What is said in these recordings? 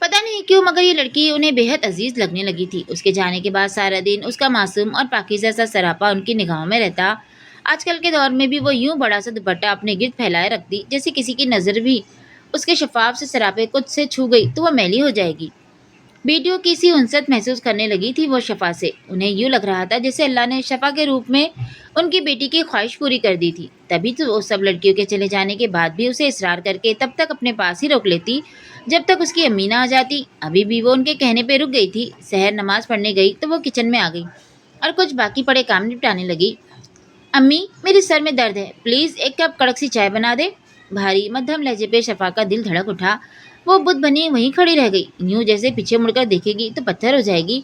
پتہ نہیں کیوں مگر یہ لڑکی انہیں بےحد عزیز لگنے لگی تھی۔ اس کے جانے کے بعد سارا دن اس کا معصوم اور پاکیزہ سا سراپا ان کی نگاہوں میں رہتا۔ آج کل کے دور میں بھی وہ یوں بڑا سا دوپٹہ اپنے گرد پھیلائے رکھتی جیسے کسی کی نظر بھی اس کے شفاف سے سراپے کو سے چھو گئی تو وہ میلی ہو جائے گی۔ بیٹیوں کی سی انست محسوس کرنے لگی تھی وہ شفا سے۔ انہیں یوں لگ رہا تھا جیسے اللہ نے شفا کے روپ میں ان کی بیٹی کی خواہش پوری کر دی تھی۔ تبھی تو وہ سب لڑکیوں کے چلے جانے کے بعد بھی اسے اصرار کر کے تب تک اپنے پاس ہی روک لیتی جب تک اس کی امی نہ آ جاتی۔ ابھی بھی وہ ان کے کہنے پہ رک گئی تھی۔ سحر نماز پڑھنے گئی تو وہ کچن میں آ گئی اور کچھ باقی پڑے کام نپٹانے لگی۔ امی میری سر میں درد ہے، پلیز ایک کپ کڑک سی چائے بنا دے۔ بھاری مدھم لہجے پہ شفا کا دل دھڑک اٹھا۔ وہ بت بنی وہیں کھڑی رہ گئی، یوں جیسے پیچھے مڑ کر دیکھے گی تو پتھر ہو جائے گی۔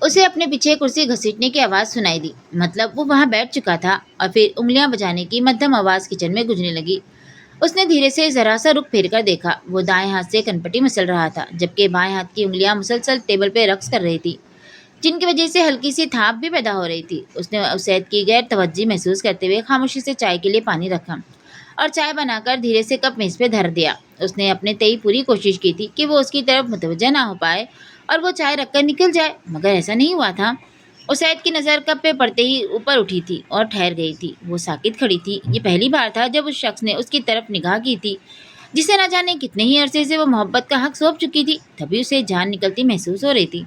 اسے اپنے پیچھے کرسی گھسیٹنے کی آواز سنائی دی، مطلب وہ وہاں بیٹھ چکا تھا، اور پھر انگلیاں بجانے کی مدھم آواز کچن میں گونجنے لگی۔ اس نے دھیرے سے ذرا سا رخ پھیر کر دیکھا۔ وہ دائیں ہاتھ سے کنپٹی مسل رہا تھا جبکہ بائیں ہاتھ کی انگلیاں مسلسل ٹیبل پہ رقص کر رہی تھی، جن کی وجہ سے ہلکی سی تھاپ بھی پیدا ہو رہی تھی۔ اس نے اسید کی غیر توجہی محسوس کرتے ہوئے خاموشی سے چائے کے لیے پانی رکھا اور چائے بنا کر دھیرے سے کپ میز پہ دھر دیا۔ اس نے اپنے تئیں پوری کوشش کی تھی کہ وہ اس کی طرف متوجہ نہ ہو پائے اور وہ چائے رکھ کر نکل جائے، مگر ایسا نہیں ہوا تھا۔ اسید کی نظر کپ پہ پڑتے ہی اوپر اٹھی تھی اور ٹھہر گئی تھی۔ وہ ساکت کھڑی تھی۔ یہ پہلی بار تھا جب اس شخص نے اس کی طرف نگاہ کی تھی جسے نہ جانے کتنے ہی عرصے سے وہ محبت کا حق سونپ چکی تھی۔ تبھی اسے جان نکلتی محسوس ہو رہی تھی۔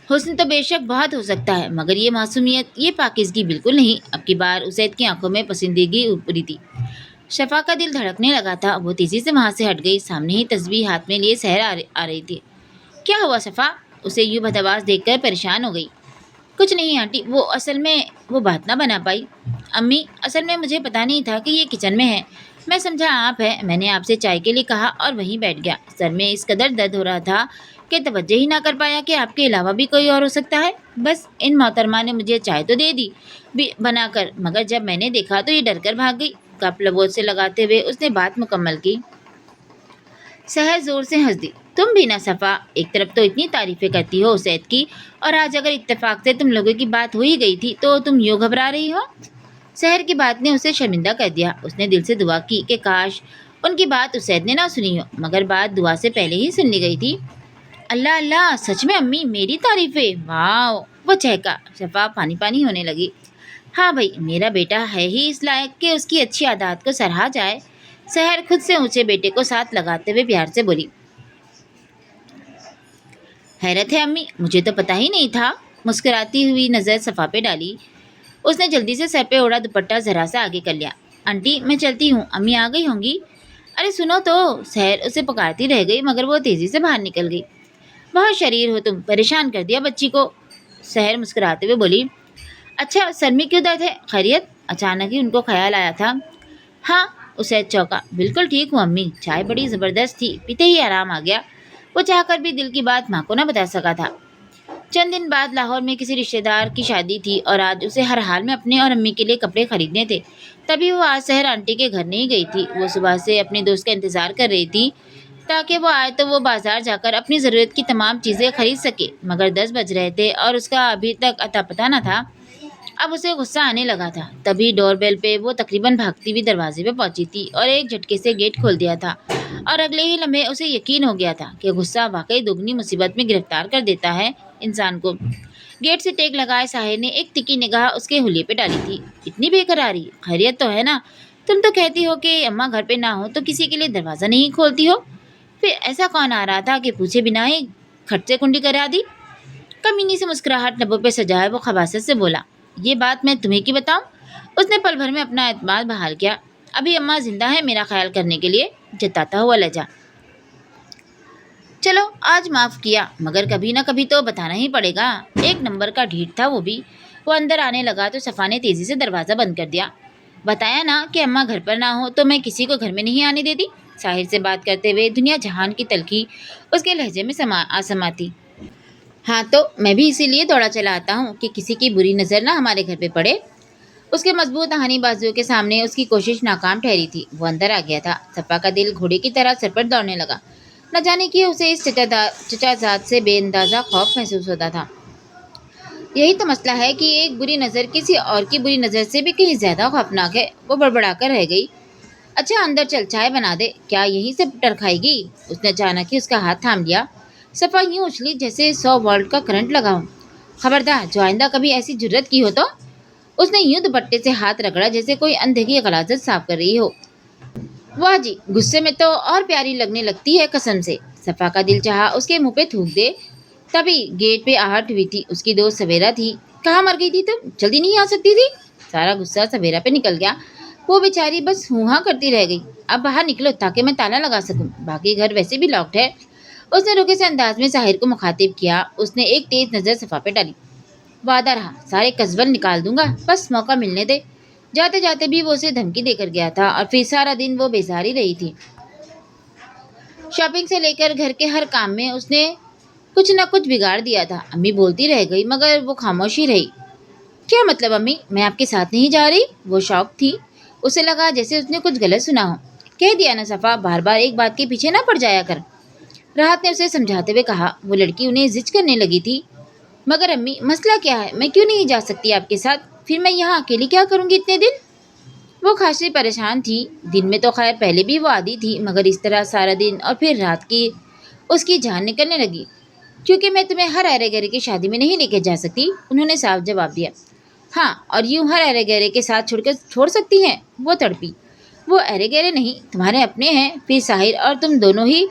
حسن تو بے شک بہت ہو سکتا ہے مگر یہ معصومیت، یہ پاکیزگی بالکل نہیں۔ اب کی بار اسید کی آنکھوں میں پسندیدگی ابھری تھی۔ شفا کا دل دھڑکنے لگا تھا۔ وہ تیزی سے وہاں سے ہٹ گئی۔ سامنے ہی تسبیح ہاتھ میں لیے سحر آ رہی تھی۔ کیا ہوا شفا؟ اسے یوں بدحواس دیکھ کر پریشان ہو گئی۔ کچھ نہیں آنٹی، وہ بات نہ بنا پائی۔ امی اصل میں مجھے پتا نہیں تھا کہ یہ کچن میں ہے، میں سمجھا آپ ہے، میں نے آپ سے چائے کے لیے کہا اور وہیں بیٹھ گیا۔ سر میں اس قدر درد ہو رہا تھا کہ توجہ ہی نہ کر پایا کہ آپ کے علاوہ بھی کوئی اور ہو سکتا ہے۔ بس ان محترمہ نے مجھے چائے تو دے دی بنا کر، مگر جب میں نے دیکھا تو یہ ڈر کر بھاگ گئی۔ کپ لبوں سے لگاتے ہوئے اس نے بات مکمل کی۔ سحر زور سے ہنس دی۔ تم بھی نہ صفا، ایک طرف تو اتنی تعریفیں کرتی ہو اسید کی، اور آج اگر اتفاق سے تم لوگوں کی بات ہو ہی گئی تھی تو تم یوں گھبرا رہی ہو۔ سحر کی بات نے اسے شرمندہ کر دیا۔ اس نے دل سے دعا کی کہ کاش ان کی بات اسید نے نہ سنی ہو، مگر بات دعا سے پہلے ہی سن لی گئی تھی۔ اللہ اللہ، سچ میں امی میری تعریفیں، واو! وہ چہکا۔ شفا پانی پانی ہونے لگی۔ ہاں بھائی، میرا بیٹا ہے ہی اس لائق کہ اس کی اچھی عادات کو سراہا جائے۔ سحر خود سے اونچے بیٹے کو ساتھ لگاتے ہوئے پیار سے بولی۔ حیرت ہے امی، مجھے تو پتہ ہی نہیں تھا۔ مسکراتی ہوئی نظر صفا پہ ڈالی۔ اس نے جلدی سے سر پہ اوڑا دوپٹہ ذرا سا آگے کر لیا۔ آنٹی میں چلتی ہوں، امی آ گئی ہوں گی۔ ارے سنو تو، سحر اسے پکارتی رہ گئی مگر وہ تیزی سے باہر نکل گئی۔ بہت شریر ہو تم، پریشان کر دیا بچی کو، سحر مسکراتے ہوئے بولی۔ اچھا سر میں کیوں درد ہے، خیریت؟ اچانک ہی ان کو خیال آیا تھا۔ ہاں، اسید چوکا۔ بالکل ٹھیک ہوں امی، چائے بڑی زبردست تھی، پیتے ہی آرام آ گیا۔ وہ چاہ کر بھی دل کی بات ماں کو نہ بتا سکا تھا۔ چند دن بعد لاہور میں کسی رشتہ دار کی شادی تھی اور آج اسے ہر حال میں اپنے اور امی کے لیے کپڑے خریدنے تھے۔ تبھی وہ آج سحر آنٹی کے گھر نہیں گئی تھی۔ وہ صبح سے اپنے دوست کا انتظار کر رہی تھی تاکہ وہ آئے تو وہ بازار جا کر اپنی ضرورت کی تمام چیزیں خرید سکے، مگر 10 بج رہے تھے اور اس کا ابھی تک اتا پتہ نہ تھا۔ اب اسے غصہ آنے لگا تھا۔ تبھی ڈور بیل پہ وہ تقریباً بھاگتی ہوئی دروازے پہ پہنچی تھی اور ایک جھٹکے سے گیٹ کھول دیا تھا، اور اگلے ہی لمحے اسے یقین ہو گیا تھا کہ غصہ واقعی دگنی مصیبت میں گرفتار کر دیتا ہے انسان کو۔ گیٹ سے ٹیک لگائے ساحر نے ایک تکی نگاہ اس کے حلیے پہ ڈالی تھی۔ اتنی بے قراری، خیریت تو ہے نا؟ تم تو کہتی ہو کہ اماں گھر پہ نہ ہو تو کسی کے لیے دروازہ نہیں کھولتی ہو، پھر ایسا کون آ رہا تھا کہ پوچھے بنا ہی کھٹ سے کنڈی کرا دی؟ کمینی سے مسکراہٹ لبوں پہ سجائے وہ خباثت سے بولا۔ یہ بات میں تمہیں کی بتاؤں؟ اس نے پل بھر میں اپنا اعتماد بحال کیا۔ ابھی اماں زندہ ہے میرا خیال کرنے کے لیے، جتاتا ہوا لہجہ۔ چلو آج معاف کیا مگر کبھی نہ کبھی تو بتانا ہی پڑے گا۔ ایک نمبر کا ڈھیٹ تھا وہ بھی۔ وہ اندر آنے لگا تو صفا نے تیزی سے دروازہ بند کر دیا۔ بتایا نا کہ اماں گھر پر نہ ہو تو میں کسی کو گھر میں نہیں آنے دیتی۔ ساحر سے بات کرتے ہوئے دنیا جہان کی تلخی اس کے لہجے میں سماتی۔ ہاں تو میں بھی اسی لیے دوڑا چلا آتا ہوں کہ کسی کی بری نظر نہ ہمارے گھر پہ پڑے۔ اس کے مضبوط دہانی بازوؤں کے سامنے اس کی کوشش ناکام ٹھہری تھی۔ وہ اندر آ گیا تھا۔ صفا کا دل گھوڑے کی طرح سر پر دوڑنے لگا۔ نہ جانے کہ اسے اس چچا زاد سے بے اندازہ خوف محسوس ہوتا تھا۔ یہی تو مسئلہ ہے کہ ایک بری نظر کسی اور کی بری نظر سے بھی کہیں زیادہ خوفناک ہے۔ وہ بڑبڑا کر رہ گئی۔ اچھا اندر چل چائے بنا دے، کیا یہیں سے ٹر کھائے گی؟ اس نے اچانک ہی اس کا ہاتھ تھام لیا۔ صفا یوں اچھلی جیسے 100 وولٹ کا کرنٹ لگا ہو۔ خبردار، جو آئندہ کبھی ایسی جرت کی ہو تو؟ اس نے یوں دوپٹے سے ہاتھ رگڑا جیسے کوئی اندھے کی غلاظت صاف کر رہی ہو۔ واہ جی، غصے میں تو اور پیاری لگنے لگتی ہے قسم سے۔ صفا کا دل چاہا اس کے منہ پہ تھوک دے۔ تبھی گیٹ پہ آہٹ ہوئی تھی، اس کی دوست سویرا تھی۔ کہاں مر گئی تھی تم؟ جلدی نہیں آ سکتی تھی؟ سارا غصہ سویرا پہ نکل گیا۔ وہ بیچاری بس ہوں ہاں کرتی رہ گئی۔ اب باہر نکلو تاکہ میں تالا لگا سکوں، باقی گھر ویسے بھی لاکڈ ہے۔ اس نے روکے سے انداز میں ساحر کو مخاطب کیا۔ اس نے ایک تیز نظر صفا پہ ڈالی۔ وعدہ رہا، سارے قزبل نکال دوں گا، بس موقع ملنے دے۔ جاتے جاتے بھی وہ اسے دھمکی دے کر گیا تھا اور پھر سارا دن وہ بیزار ہی رہی تھی۔ شاپنگ سے لے کر گھر کے ہر کام میں اس نے کچھ نہ کچھ بگاڑ دیا تھا۔ امی بولتی رہ گئی مگر وہ خاموش ہی رہی۔ کیا مطلب امی؟ میں آپ کے ساتھ نہیں جا رہی؟ وہ شوق تھی۔ اسے لگا جیسے اس نے کچھ غلط سنا ہو۔ کہہ دیا نا صفا، بار بار ایک بات کے پیچھے نہ پڑ جایا کر۔ راحت نے اسے سمجھاتے ہوئے کہا۔ وہ لڑکی انہیں زج کرنے لگی تھی۔ مگر امی مسئلہ کیا ہے؟ میں کیوں نہیں جا سکتی آپ کے ساتھ؟ پھر میں یہاں اکیلی کیا کروں گی اتنے دن؟ وہ خاصی پریشان تھی۔ دن میں تو خیر پہلے بھی وہ عادی تھی، مگر اس طرح سارا دن اور پھر رات کی اس کی جان نکلنے لگی۔ کیونکہ میں تمہیں ہر ارے گرے کی شادی میں نہیں لے کے جا سکتی، انہوں نے صاف جواب دیا۔ ہاں، اور یوں ہر ارے گرے کے ساتھ چھوڑ سکتی ہیں؟ وہ تڑپی۔ وہ ارے گرے نہیں، تمہارے اپنے ہیں، پھر ساحر اور تم دونوں ہی،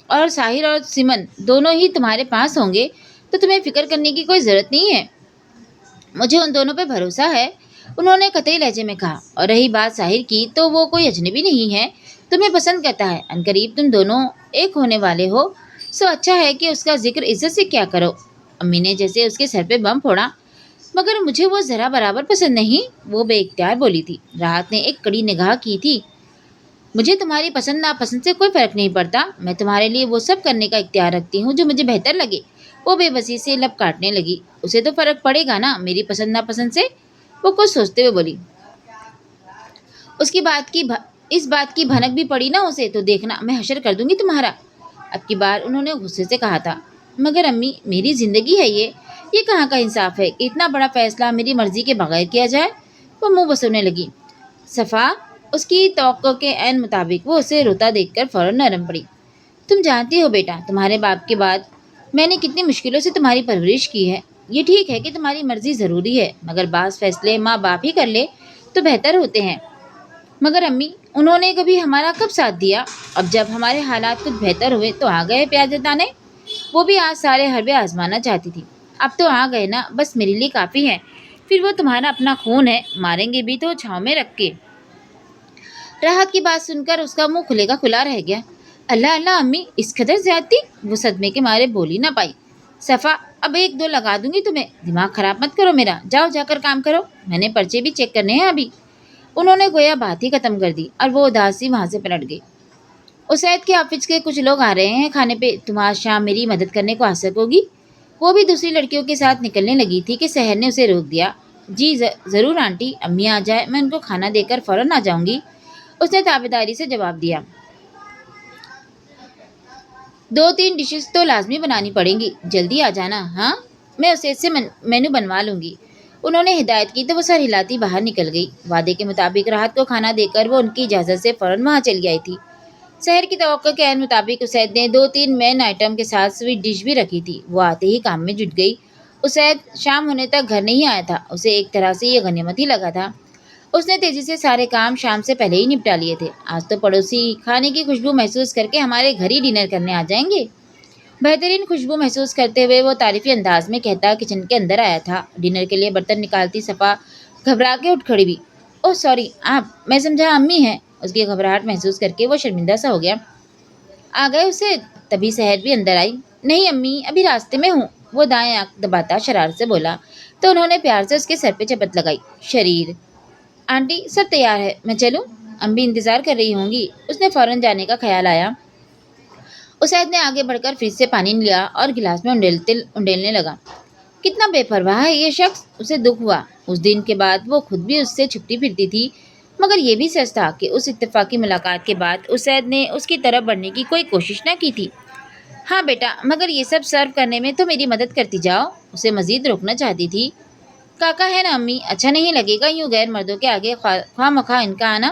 اور ساحر اور سمن دونوں ہی تمہارے پاس ہوں گے تو تمہیں فکر کرنے کی کوئی ضرورت نہیں ہے۔ مجھے ان دونوں پہ بھروسہ ہے، انہوں نے قطعی لہجے میں کہا۔ اور رہی بات ساحر کی تو وہ کوئی اجنبی نہیں ہے، تمہیں پسند کرتا ہے، عنقریب تم دونوں ایک ہونے والے ہو، سو اچھا ہے کہ اس کا ذکر عزت سے کیا کرو۔ امی نے جیسے اس کے سر پہ بم پھوڑا۔ مگر مجھے وہ ذرا برابر پسند نہیں، وہ بے اختیار بولی تھی۔ راحت نے ایک کڑی نگاہ کی تھی۔ مجھے تمہاری پسند ناپسند سے کوئی فرق نہیں پڑتا، میں تمہارے لیے وہ سب کرنے کا اختیار رکھتی ہوں جو مجھے بہتر لگے۔ وہ بے بسی سے لب کاٹنے لگی۔ اسے تو فرق پڑے گا نا میری پسند ناپسند سے، وہ کچھ سوچتے ہوئے بولی۔ اس بات کی بھنک بھی پڑی نا اسے تو دیکھنا میں حشر کر دوں گی تمہارا۔ اب کی بار انہوں نے غصے سے کہا تھا۔ مگر امی میری زندگی ہے یہ کہاں کا انصاف ہے کہ اتنا بڑا فیصلہ میری مرضی کے بغیر کیا جائے؟ وہ منہ بسونے لگی۔ صفا اس کی توقع کے عین مطابق وہ اسے روتا دیکھ کر فوراً نرم پڑی۔ تم جانتی ہو بیٹا، تمہارے باپ کے بعد میں نے کتنی مشکلوں سے تمہاری پرورش کی ہے۔ یہ ٹھیک ہے کہ تمہاری مرضی ضروری ہے، مگر بعض فیصلے ماں باپ ہی کر لے تو بہتر ہوتے ہیں۔ مگر امی انہوں نے کبھی ہمارا کب ساتھ دیا؟ اب جب ہمارے حالات کچھ بہتر ہوئے تو آ گئے پیاز جتانے۔ وہ بھی آج سارے حربے آزمانا چاہتی تھی۔ اب تو آ گئے نا، بس میرے لیے کافی ہے۔ پھر وہ تمہارا اپنا خون ہے، ماریں گے بھی تو چھاؤں میں رکھ کے۔ راحت کی بات سن کر اس کا منہ کھلے کا کھلا رہ گیا۔ اللہ اللہ امی، اس قدر زیادتی؟ وہ صدمے کے مارے بولی نہ پائی۔ صفا اب 1-2 لگا دوں گی تمہیں، دماغ خراب مت کرو میرا، جاؤ جا کر کام کرو، میں نے پرچے بھی چیک کرنے ہیں ابھی۔ انہوں نے گویا بات ہی ختم کر دی اور وہ اداسی وہاں سے پلٹ گئی۔ اسید کے آفس کے کچھ لوگ آ رہے ہیں کھانے پہ، تم آج شام میری مدد کرنے کو آ سکو گی؟ وہ بھی دوسری لڑکیوں کے ساتھ نکلنے لگی تھی کہ سحر نے اسے روک دیا۔ جی ضرور آنٹی، امی آ جائے میں ان کو کھانا دے کر فوراً آ جاؤں گی، اس نے تابعداری سے جواب دیا۔ 2-3 ڈشز تو لازمی بنانی پڑیں گی، جلدی آ جانا ہاں، میں اسے سے مینو بنوا لوں گی۔ انہوں نے ہدایت کی تو وہ سر ہلاتی باہر نکل گئی۔ وعدے کے مطابق راحت کو کھانا دے کر وہ ان کی اجازت سے فوراً وہاں چلی آئی تھی۔ سحر کی توقع کے عین مطابق اسید نے 2-3 مین آئٹم کے ساتھ سویٹ ڈش بھی رکھی تھی۔ وہ آتے ہی کام میں جٹ گئی۔ اسید شام ہونے تک گھر نہیں آیا تھا، اسے ایک طرح سے یہ غنیمت ہی لگا تھا۔ اس نے تیزی سے سارے کام شام سے پہلے ہی نپٹا لیے تھے۔ آج تو پڑوسی کھانے کی خوشبو محسوس کر کے ہمارے گھر ہی ڈنر کرنے آ جائیں گے۔ بہترین خوشبو محسوس کرتے ہوئے وہ تعریفی انداز میں کہتا کچن کے اندر آیا تھا۔ ڈنر کے لیے برتن نکالتی صفا گھبرا کے اٹھ کھڑی ہوئی۔ اوہ سوری آپ، میں سمجھا امی ہیں۔ اس کی گھبراہٹ محسوس کر کے وہ شرمندہ سا ہو گیا۔ آ گئے اسے؟ تبھی سحر بھی اندر آئی۔ نہیں امی، ابھی راستے میں ہوں، وہ دائیں آنکھ دباتا شرارت سے بولا تو انہوں نے پیار سے اس کے سر پہ چپت لگائی۔ شریر! آنٹی سب تیار ہے، میں چلوں؟ امی انتظار کر رہی ہوں گی۔ اس نے فوراً جانے کا خیال آیا۔ اسید نے آگے بڑھ کر فریج سے پانی لیا اور گلاس میں انڈیلنے لگا۔ کتنا بے پرواہ ہے یہ شخص، اسے دکھ ہوا۔ اس دن کے بعد وہ خود بھی اس سے چھپتی پھرتی تھی، مگر یہ بھی سچ تھا کہ اس اتفاقی ملاقات کے بعد اسید نے اس کی طرف بڑھنے کی کوئی کوشش نہ کی تھی۔ ہاں بیٹا، مگر یہ سب سرو کرنے میں تو میری مدد کرتی جاؤ، اسے مزید روکنا چاہتی تھی۔ کاکا ہے نا امی، اچھا نہیں لگے گا یوں غیر مردوں کے آگے خواہ مخواہ ان کا آنا۔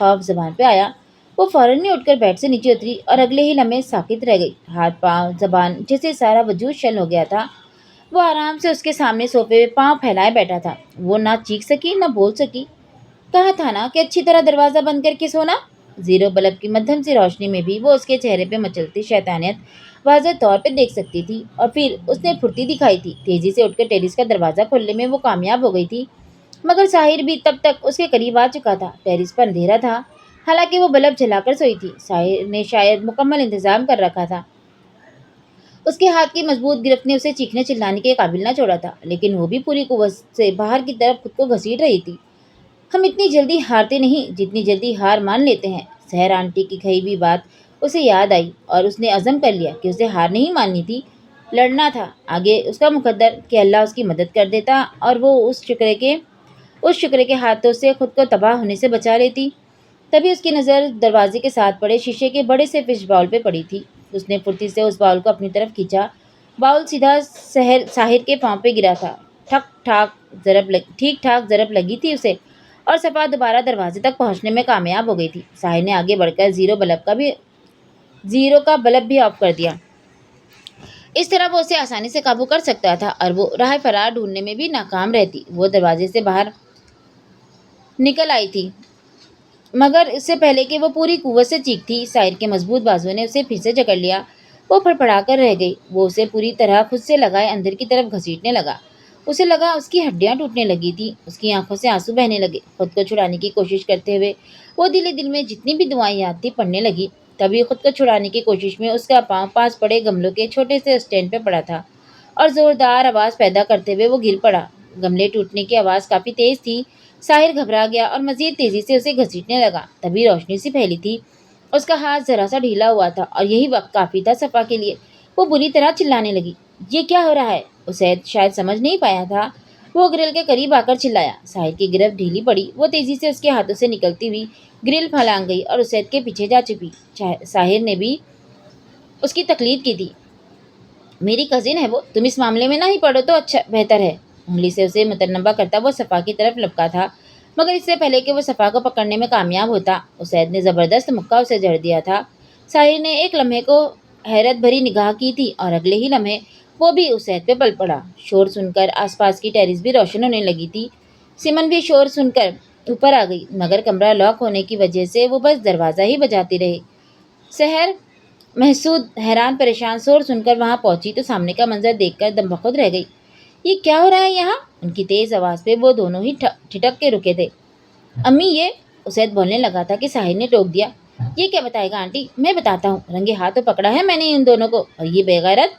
خوف زبان پہ آیا۔ وہ فوراً ہی اٹھ کر بیڈ سے نیچے اتری اور اگلے ہی لمحے ساکت رہ گئی۔ ہاتھ پاؤں زبان جیسے سارا وجود شل ہو گیا تھا۔ وہ آرام سے اس کے سامنے صوفے پہ پاؤں پھیلائے بیٹھا تھا۔ وہ نہ چیخ سکی نہ بول سکی۔ کہا تھا نا کہ اچھی طرح دروازہ بند کر کے سونا۔ زیرو بلب کی مدھم سی روشنی میں بھی وہ اس کے چہرے پہ مچلتی شیطانیت واضح طور پہ دیکھ سکتی تھی، اور پھر اس نے پھرتی دکھائی تھی۔ تیزی سے اٹھ کر ٹیریس کا دروازہ کھولنے میں وہ کامیاب ہو گئی تھی، مگر ساحر بھی تب تک اس کے قریب آ چکا تھا۔ ٹیریس پر اندھیرا تھا، حالانکہ وہ بلب جلا کر سوئی تھی۔ ساحر نے شاید مکمل انتظام کر رکھا تھا۔ اس کے ہاتھ کی مضبوط گرفت نے اسے چیخنے چلانے کے قابل نہ چھوڑا تھا، لیکن وہ بھی پوری قوت سے باہر کی طرف خود کو گھسیٹ رہی تھی۔ ہم اتنی جلدی ہارتے نہیں جتنی جلدی ہار مان لیتے ہیں۔ سحر آنٹی کی کہی ہوئی بات اسے یاد آئی اور اس نے عزم کر لیا کہ اسے ہار نہیں ماننی تھی، لڑنا تھا۔ آگے اس کا مقدر کہ اللہ اس کی مدد کر دیتا اور وہ اس شکرے کے ہاتھوں سے خود کو تباہ ہونے سے بچا لیتی۔ تبھی اس کی نظر دروازے کے ساتھ پڑے شیشے کے بڑے سے فش باؤل پہ پڑی تھی۔ اس نے پھرتی سے اس باؤل کو اپنی طرف کھینچا۔ باؤل سیدھا ساحر کے پاؤں پہ گرا تھا۔ ٹھیک ٹھاک ضرب لگی تھی اسے، اور صفا دوبارہ دروازے تک پہنچنے میں کامیاب ہو گئی تھی۔ ساحر نے آگے بڑھ کر زیرو کا بلب بھی آف کر دیا۔ اس طرح وہ اسے آسانی سے قابو کر سکتا تھا اور وہ راہ فرار ڈھونڈنے میں بھی ناکام رہتی۔ وہ دروازے سے باہر نکل آئی تھی، مگر اس سے پہلے کہ وہ پوری قوت سے چیختی، ساحر کے مضبوط بازوؤں نے اسے پھر سے جکڑ لیا۔ وہ پھڑپڑا کر رہ گئی۔ وہ اسے پوری طرح خود سے لگائے اندر کی طرف گھسیٹنے لگا۔ اسے لگا اس کی ہڈیاں ٹوٹنے لگی تھی۔ اس کی آنکھوں سے آنسو بہنے لگے۔ خود کو چھڑانے کی کوشش کرتے ہوئے وہ دل میں جتنی بھی دعائیں یاد تھی پڑھنے لگی۔ تبھی خود کو چھڑانے کی کوشش میں اس کا پاؤں پاس پڑے گملوں کے چھوٹے سے اسٹینڈ پہ پڑا تھا، اور زوردار آواز پیدا کرتے ہوئے وہ گر پڑا۔ گملے ٹوٹنے کی آواز کافی تیز تھی۔ ساحر گھبرا گیا اور مزید تیزی سے اسے گھسیٹنے لگا۔ تبھی روشنی سی پھیلی تھی۔ اس کا ہاتھ ذرا سا ڈھیلا ہوا تھا، اور یہی وقت کافی تھا صفا کے لیے۔ وہ بری طرح چلانے لگی۔ یہ کیا ہو رہا ہے؟ اسے شاید سمجھ نہیں پایا تھا۔ وہ گرل کے قریب آ کر چلایا۔ ساحر کی گرفت ڈھیلی پڑی۔ وہ تیزی سے اس کے ہاتھوں سے نکلتی ہوئی گرل پھلانگ گئی اور اسید کے پیچھے جا چھپی۔ ساحر نے بھی اس کی تقلید کی تھی۔ میری کزن ہے وہ، تم اس معاملے میں نہ ہی پڑو تو اچھا بہتر ہے۔ انگلی سے اسے متنبہ کرتا وہ صفا کی طرف لپکا تھا، مگر اس سے پہلے کہ وہ صفا کو پکڑنے میں کامیاب ہوتا، اسید نے زبردست مکہ اسے جڑ دیا تھا۔ ساحر نے ایک لمحے کو حیرت بھری نگاہ کی تھی، اور اگلے ہی لمحے وہ بھی اسید پہ پل پڑا۔ شور سن کر آس پاس کی ٹیریس بھی روشن ہونے لگی تھی۔ سمن بھی شور سن کر اوپر آ گئی، مگر کمرہ لاک ہونے کی وجہ سے وہ بس دروازہ ہی بجاتی رہی۔ سحر محسود حیران پریشان شور سن کر وہاں پہنچی تو سامنے کا منظر دیکھ کر دم بخود رہ گئی۔ یہ کیا ہو رہا ہے یہاں؟ ان کی تیز آواز پہ وہ دونوں ہی ٹھٹک کے رکے تھے۔ امی یہ اسید بولنے لگا تھا کہ ساحر نے ٹوک دیا۔ یہ کیا بتائے گا آنٹی؟ میں بتاتا ہوں، رنگے ہاتھوں پکڑا ہے میں نے ان دونوں کو، اور یہ بے غیرت۔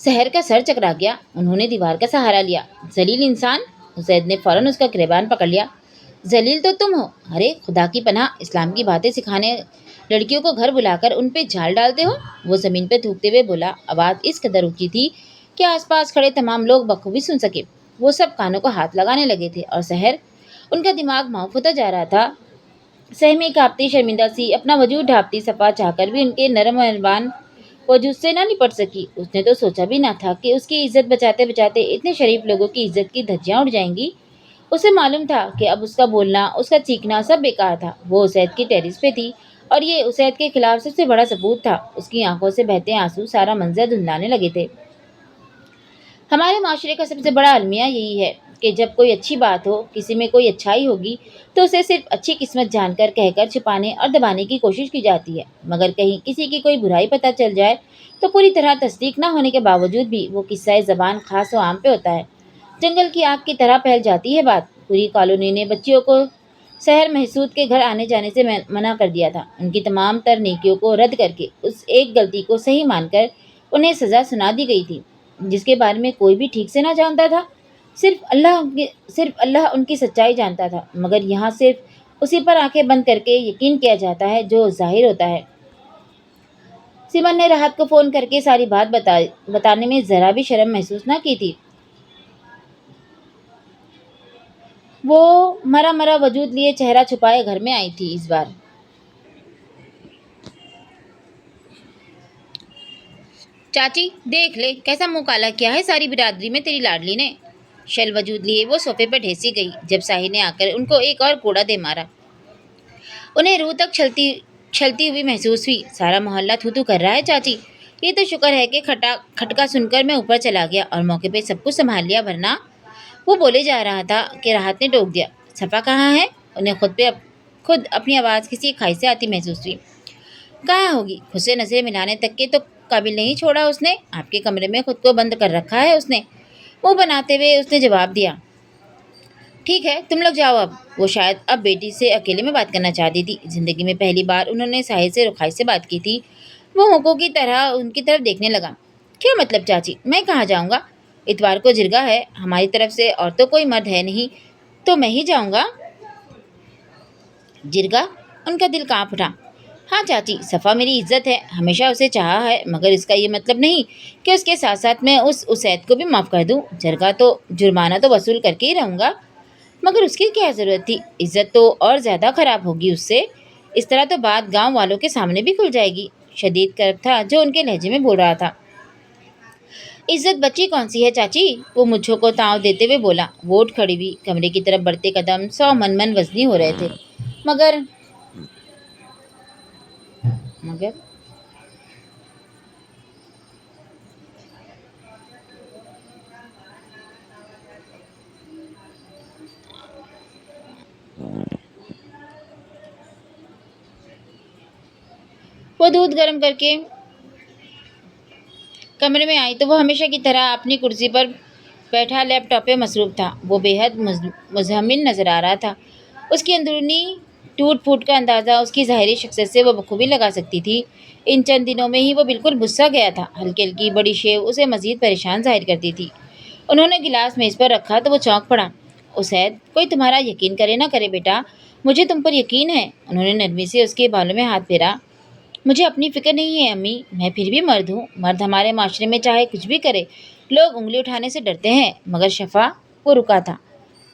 سحر کا سر چکرا گیا۔ انہوں نے دیوار کا سہارا لیا۔ ذلیل انسان! اسید نے فوراً اس کا گریبان پکڑ لیا۔ ذلیل تو تم ہو! ارے خدا کی پناہ، اسلام کی باتیں سکھانے لڑکیوں کو گھر بلا کر ان پہ جھال ڈالتے ہو! وہ زمین پہ تھوکتے ہوئے بولا۔ آواز اس قدر اونچی تھی کہ آس پاس کھڑے تمام لوگ بخوبی سن سکے۔ وہ سب کانوں کو ہاتھ لگانے لگے تھے، اور سحر، ان کا دماغ معاف ہوتا جا رہا تھا۔ سہمی کانپتی شرمندہ سی اپنا وجود ڈھانپتی صفا چاہ کر بھی ان کے نرم و مہربان وجود سے نہ نپٹ سکی۔ اس نے تو سوچا بھی نہ تھا کہ اس کی عزت بچاتے بچاتے اتنے شریف لوگوں کی عزت کی دھجیاں اڑ جائیں گی۔ اسے معلوم تھا کہ اب اس کا بولنا، اس کا چیخنا سب بیکار تھا۔ وہ اسید کی ٹیریس پہ تھی، اور یہ اسید کے خلاف سب سے بڑا ثبوت تھا۔ اس کی آنکھوں سے بہتے آنسو سارا منظر دھندلانے لگے تھے۔ ہمارے معاشرے کا سب سے بڑا المیہ یہی ہے کہ جب کوئی اچھی بات ہو، کسی میں کوئی اچھائی ہوگی، تو اسے صرف اچھی قسمت جان کر کہہ کر چھپانے اور دبانے کی کوشش کی جاتی ہے، مگر کہیں کسی کی کوئی برائی پتہ چل جائے تو پوری طرح تصدیق نہ ہونے کے باوجود بھی وہ قصہ زبان خاص و عام پہ ہوتا ہے۔ جنگل کی آگ کی طرح پھیل جاتی ہے بات۔ پوری کالونی نے بچیوں کو سحر محسود کے گھر آنے جانے سے منع کر دیا تھا۔ ان کی تمام تر نیکیوں کو رد کر کے اس ایک غلطی کو صحیح مان کر انہیں سزا سنا دی گئی تھی، جس کے بارے میں کوئی بھی ٹھیک سے نہ جانتا تھا۔ صرف اللہ ان کی سچائی جانتا تھا، مگر یہاں صرف اسی پر آنکھیں بند کر کے یقین کیا جاتا ہے جو ظاہر ہوتا ہے۔ سمن نے راحت کو فون کر کے ساری بات بتانے میں ذرا بھی شرم محسوس نہ کی تھی۔ وہ مرا وجود لیے چہرہ چھپائے گھر میں آئی تھی اس بار۔ چاچی دیکھ لے کیسا منہ کالا کیا ہے ساری برادری میں تیری لاڈلی نے۔ شل وجود لیے وہ صوفے پر ڈھیسی گئی جب ساحر نے آ کر ان کو ایک اور کوڑا دے مارا۔ انہیں روح تک چھلتی ہوئی محسوس ہوئی۔ سارا محلہ تھو تھو کر رہا ہے چاچی۔ یہ تو شکر ہے کہ کھٹکا سن کر میں اوپر چلا گیا اور موقع پہ سب کچھ سنبھال لیا، ورنہ… وہ بولے جا رہا تھا کہ راحت نے ٹوک دیا۔ صفا کہاں ہے؟ انہیں خود اپنی آواز کسی کھائی سے آتی محسوس ہوئی۔ کہاں ہوگی؟ خود سے نظریں ملانے تک کے تو قابل نہیں چھوڑا اس نے۔ آپ کے کمرے میں خود کو بند کر رکھا ہے اس نے، منہ بناتے ہوئے اس نے جواب دیا۔ ٹھیک ہے تم لوگ جاؤ اب۔ وہ شاید اب بیٹی سے اکیلے میں بات کرنا چاہتی تھی۔ زندگی میں پہلی بار انہوں نے ساحر سے رخائی سے بات کی تھی۔ وہ ہونکوں کی طرح ان کی طرف دیکھنے لگا۔ کیا مطلب چاچی؟ میں کہاں جاؤں گا؟ اتوار کو جرگہ ہے ہماری طرف سے اور تو کوئی مرد ہے نہیں تو میں ہی جاؤں گا۔ جرگہ؟ ان کا دل کانپ اٹھا۔ ہاں چاچی، صفا میری عزت ہے، ہمیشہ اسے چاہا ہے، مگر اس کا یہ مطلب نہیں کہ اس کے ساتھ ساتھ میں اس اسید کو بھی معاف کر دوں۔ جرمانہ تو وصول کر کے ہی رہوں گا، مگر اس کی کیا ضرورت تھی؟ عزت تو اور زیادہ خراب ہوگی اس سے۔ اس طرح تو بات گاؤں والوں کے سامنے بھی کھل جائے گی۔ شدید کرب تھا جو ان کے لہجے میں بول رہا تھا۔ عزت بچی کون سی ہے چاچی؟ وہ مجھوں کو تاؤ دیتے ہوئے بولا۔ وہ اٹھ کھڑی ہوئی، کمرے کی طرف بڑھتے قدم 100 من وزنی ہو رہے تھے۔ مگر وہ دودھ گرم کر کے کمرے میں آئی تو وہ ہمیشہ کی طرح اپنی کرسی پر بیٹھا لیپ ٹاپ پہ مصروف تھا۔ وہ بے حد مزمل نظر آ رہا تھا۔ اس کی اندرونی ٹوٹ پھوٹ کا اندازہ اس کی ظاہری شخصیت سے وہ بخوبی لگا سکتی تھی۔ ان چند دنوں میں ہی وہ بالکل بھسا گیا تھا۔ ہلکی ہلکی بڑی شیو اسے مزید پریشان ظاہر کرتی تھی۔ انہوں نے گلاس میز پر رکھا تو وہ چونک پڑا۔ اسید، کوئی تمہارا یقین کرے نہ کرے بیٹا، مجھے تم پر یقین ہے۔ انہوں نے نرمی سے اس کے بالوں میں ہاتھ پھیرا۔ مجھے اپنی فکر نہیں ہے امی، میں پھر بھی مرد ہوں۔ مرد ہمارے معاشرے میں چاہے کچھ بھی کرے، لوگ انگلی اٹھانے سے ڈرتے ہیں۔ مگر شفا… وہ رکا تھا۔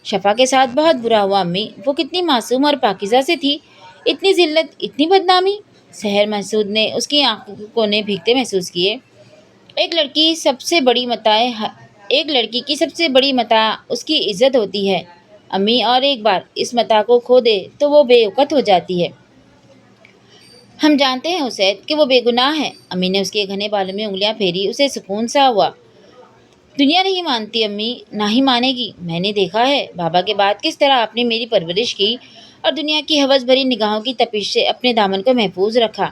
شفا کے ساتھ بہت برا ہوا امی، وہ کتنی معصوم اور پاکیزہ سے تھی، اتنی ذلت، اتنی بدنامی۔ سحر محسود نے اس کی آنکھوں کے کونے بھیگتے محسوس کیے۔ ایک لڑکی کی سب سے بڑی متاع اس کی عزت ہوتی ہے امی، اور ایک بار اس متاع کو کھو دے تو وہ بے وقت ہو جاتی ہے۔ ہم جانتے ہیں اسید کہ وہ بے گناہ ہے۔ امی نے اس کے گھنے بالوں میں انگلیاں پھیری۔ اسے سکون سا ہوا۔ دنیا نہیں مانتی امی، نہ ہی مانے گی۔ میں نے دیکھا ہے بابا کے بعد کس طرح آپ نے میری پرورش کی اور دنیا کی ہوس بھری نگاہوں کی تپش سے اپنے دامن کو محفوظ رکھا۔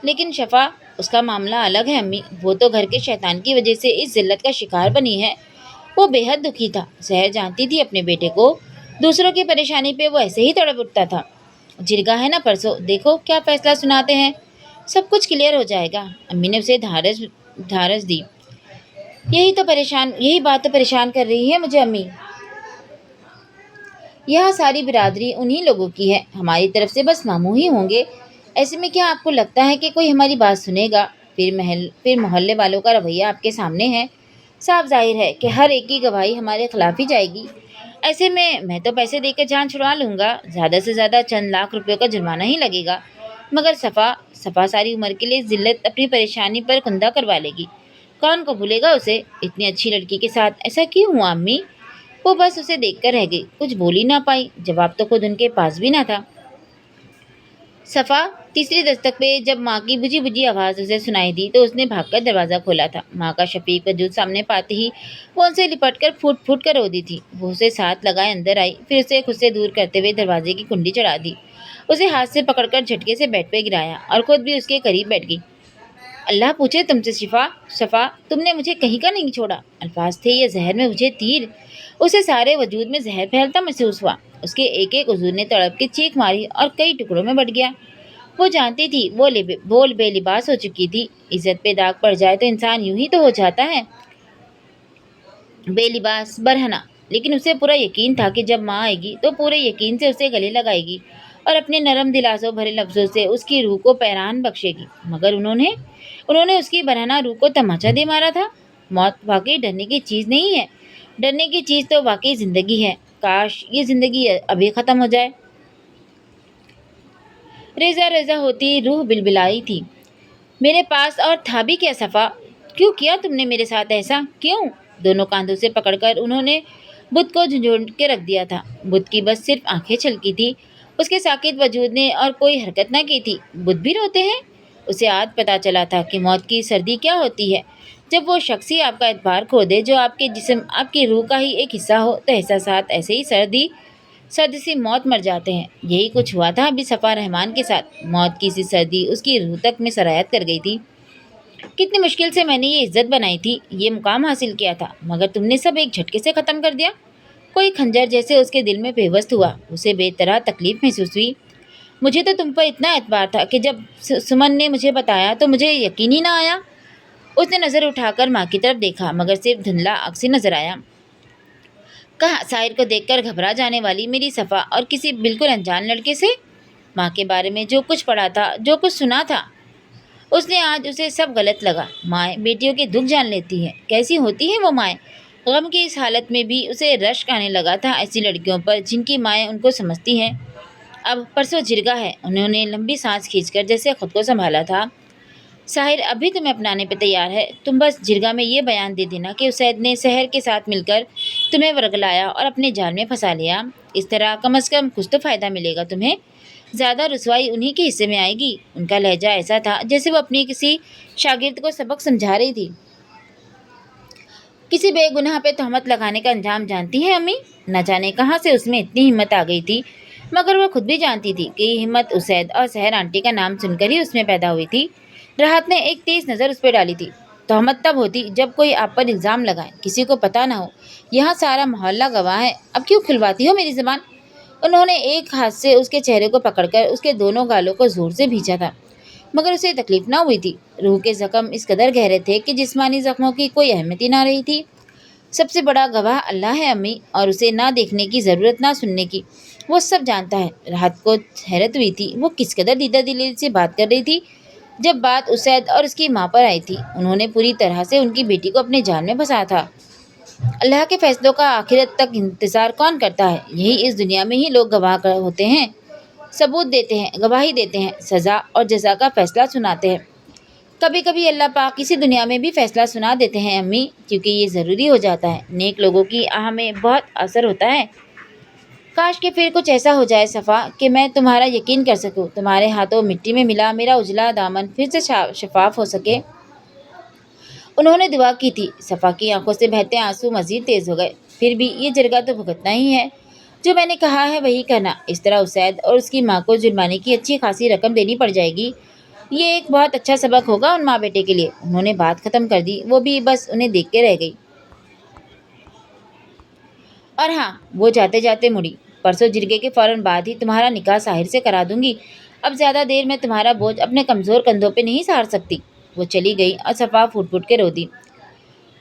لیکن شفا، اس کا معاملہ الگ ہے امی۔ وہ تو گھر کے شیطان کی وجہ سے اس ذلت کا شکار بنی ہے۔ وہ بے حد دکھی تھا۔ سحر جانتی تھی اپنے بیٹے کو، دوسروں کی پریشانی پہ وہ ایسے ہی تڑپ اٹھتا تھا۔ جرگہ ہے نا پرسوں، دیکھو کیا فیصلہ سناتے ہیں، سب کچھ کلیئر ہو جائے گا۔ امی نے اسے دھارس دی۔ یہی بات تو پریشان کر رہی ہے مجھے امی۔ یہاں ساری برادری انہی لوگوں کی ہے، ہماری طرف سے بس ماموں ہی ہوں گے۔ ایسے میں کیا آپ کو لگتا ہے کہ کوئی ہماری بات سنے گا؟ پھر محلے والوں کا رویہ آپ کے سامنے ہے۔ صاف ظاہر ہے کہ ہر ایک کی گواہی ہمارے خلاف ہی جائے گی۔ ایسے میں تو پیسے دے کر جان چھڑوا لوں گا، زیادہ سے زیادہ چند لاکھ روپے کا جرمانہ ہی لگے گا۔ مگر صفا ساری عمر کے لیے ذلت اپنی پریشانی پر کندھا کروا لے گی۔ کون کو بھولے گا اسے؟ اتنی اچھی لڑکی کے ساتھ ایسا کیوں ہوا امی؟ وہ بس اسے دیکھ کر رہ گئی، کچھ بول ہی نہ پائی۔ جواب تو خود ان کے پاس بھی نہ تھا۔ صفا تیسری دستک پہ جب ماں کی بجھی بجھی آواز اسے سنائی دی تو اس نے بھاگ کر دروازہ کھولا تھا۔ ماں کا شفیق وجود سامنے پاتے ہی وہ ان سے لپٹ کر پھوٹ پھوٹ کر رو دی تھی۔ وہ اسے ساتھ لگائے اندر آئی، پھر اسے خود سے دور کرتے ہوئے دروازے کی کنڈی چڑھا دی، اسے ہاتھ سے پکڑ کر جھٹکے سے بیڈ پہ گرایا اور خود بھی اس کے قریب بیٹھ گئی۔ اللہ پوچھے تم سے صفا، تم نے مجھے کہیں کا نہیں چھوڑا۔ الفاظ تھے یہ زہر میں بجھے تیر۔ اسے سارے وجود میں زہر پھیلتا محسوس ہوا۔ اس کے ایک ایک عضو نے تڑپ کے چیخ ماری اور کئی ٹکڑوں میں بٹ گیا۔ وہ جانتی تھی وہ بے لباس ہو چکی تھی۔ عزت پہ داغ پڑ جائے تو انسان یوں ہی تو ہو جاتا ہے، بے لباس، برہنہ۔ لیکن اسے پورا یقین تھا کہ جب ماں آئے گی تو پورے یقین سے اسے گلے لگائے گی اور اپنے نرم دلاسوں بھرے لفظوں سے اس کی روح کو پیران بخشے گی۔ مگر انہوں نے اس کی برہنہ روح کو تماچا دے مارا تھا۔ موت واقعی ڈرنے کی چیز نہیں ہے، ڈرنے کی چیز تو واقعی زندگی ہے۔ کاش یہ زندگی ابھی ختم ہو جائے۔ ریزہ ریزہ ہوتی روح بلبلائی تھی۔ میرے پاس اور تھا بھی کیا صفا؟ کیوں کیا تم نے میرے ساتھ ایسا؟ کیوں؟ دونوں کاندھوں سے پکڑ کر انہوں نے بدھ کو جھنجھوڑ کے رکھ دیا تھا۔ بدھ کی بس صرف آنکھیں چھلکی تھی، اس کے ساکت وجود نے اور کوئی حرکت نہ کی تھی۔ بدھ بھی روتے ہیں؟ اسے آج پتا چلا تھا کہ موت کی سردی کیا ہوتی ہے۔ جب وہ شخص ہی آپ کا اعتبار کھو دے جو آپ کے جسم، آپ کی روح کا ہی ایک حصہ ہو، تو احساسات ایسے ہی سردی سی موت مر جاتے ہیں۔ یہی کچھ ہوا تھا ابھی صفا رحمان کے ساتھ۔ موت کی سی سردی اس کی روح تک میں سرایت کر گئی تھی۔ کتنی مشکل سے میں نے یہ عزت بنائی تھی، یہ مقام حاصل کیا تھا، مگر تم نے سب ایک جھٹکے سے ختم کر دیا۔ کوئی خنجر جیسے اس کے دل میں پیوست ہوا۔ اسے بے طرح تکلیف محسوس ہوئی۔ مجھے تو تم پر اتنا اعتبار تھا کہ جب سمن نے مجھے بتایا تو مجھے یقین ہی نہ آیا۔ اس نے نظر اٹھا کر ماں کی طرف دیکھا، مگر صرف دھندلا عکس نظر آیا۔ کہا، ساحر کو دیکھ کر گھبرا جانے والی میری صفا اور کسی بالکل انجان لڑکے سے؟ ماں کے بارے میں جو کچھ پڑھا تھا، جو کچھ سنا تھا، اس نے آج اسے سب غلط لگا۔ مائیں بیٹیوں کے دکھ جان لیتی ہیں۔ کیسی ہوتی ہیں وہ مائیں؟ غم کی اس حالت میں بھی اسے رشک آنے لگا تھا ایسی لڑکیوں پر جن کی مائیں ان کو سمجھتی ہیں۔ اب پرسوں جرگا ہے۔ انہوں نے لمبی سانس کھینچ کر جیسے خود کو سنبھالا تھا۔ ساحر ابھی تمہیں اپنانے پہ تیار ہے۔ تم بس جرگا میں یہ بیان دے دینا کہ اسید نے سحر کے ساتھ مل کر تمہیں ورگلایا اور اپنے جال میں پھنسا لیا۔ اس طرح کم از کم کچھ تو فائدہ ملے گا تمہیں۔ زیادہ رسوائی انہی کے حصے میں آئے گی۔ ان کا لہجہ ایسا تھا جیسے وہ اپنی کسی شاگرد کو سبق سمجھا رہی تھی۔ کسی بے گناہ پہ تہمت لگانے کا انجام جانتی ہیں امی؟ نہ جانے کہاں سے اس میں اتنی ہمت آ گئی تھی، مگر وہ خود بھی جانتی تھی کہ یہ ہمت اسید اور سحر آنٹی کا نام سن کر ہی اس میں پیدا ہوئی تھی۔ راحت نے ایک تیز نظر اس پہ ڈالی تھی۔ تہمت تب ہوتی جب کوئی آپ پر الزام لگائے، کسی کو پتہ نہ ہو، یہاں سارا محلہ گواہ ہے۔ اب کیوں کھلواتی ہو میری زبان؟ انہوں نے ایک ہاتھ سے اس کے چہرے کو پکڑ کر اس کے دونوں گالوں کو زور سے بھینچا تھا، مگر اسے تکلیف نہ ہوئی تھی۔ روح کے زخم اس قدر گہرے تھے کہ جسمانی زخموں کی کوئی اہمیت ہی نہ رہی تھی۔ سب سے بڑا گواہ اللہ ہے امی، اور اسے نہ دیکھنے کی ضرورت نہ سننے کی، وہ سب جانتا ہے۔ راحت کو حیرت ہوئی تھی، وہ کس قدر دیدہ دلی سے بات کر رہی تھی۔ جب بات اسید اور اس کی ماں پر آئی تھی، انہوں نے پوری طرح سے ان کی بیٹی کو اپنے جال میں پھنسایا تھا۔ اللہ کے فیصلوں کا آخرت تک انتظار کون کرتا ہے؟ یہی اس دنیا میں ہی لوگ گواہ ہوتے ہیں، ثبوت دیتے ہیں، گواہی دیتے ہیں، سزا اور جزا کا فیصلہ سناتے ہیں۔ کبھی کبھی اللہ پاک اسی دنیا میں بھی فیصلہ سنا دیتے ہیں امی، کیونکہ یہ ضروری ہو جاتا ہے۔ نیک لوگوں کی آہ میں بہت اثر ہوتا ہے۔ کاش کہ پھر کچھ ایسا ہو جائے صفا کہ میں تمہارا یقین کر سکوں، تمہارے ہاتھوں مٹی میں ملا میرا اجلا دامن پھر سے شفاف ہو سکے۔ انہوں نے دعا کی تھی۔ صفا کی آنکھوں سے بہتے آنسو مزید تیز ہو گئے۔ پھر بھی یہ جرگہ تو بھگتنا ہی ہے، جو میں نے کہا ہے وہی کرنا۔ اس طرح اسید اور اس کی ماں کو جرمانے کی اچھی خاصی رقم دینی پڑ جائے گی۔ یہ ایک بہت اچھا سبق ہوگا ان ماں بیٹے کے لیے۔ انہوں نے بات ختم کر دی، وہ بھی بس انہیں دیکھ کے رہ گئی۔ اور ہاں، وہ جاتے جاتے مڑی، پرسوں جرگے کے فوراً بعد ہی تمہارا نکاح ساحر سے کرا دوں گی۔ اب زیادہ دیر میں تمہارا بوجھ اپنے کمزور کندھوں پہ نہیں سہار سکتی۔ وہ چلی گئی اور صفا پھوٹ پھوٹ کے رو دی۔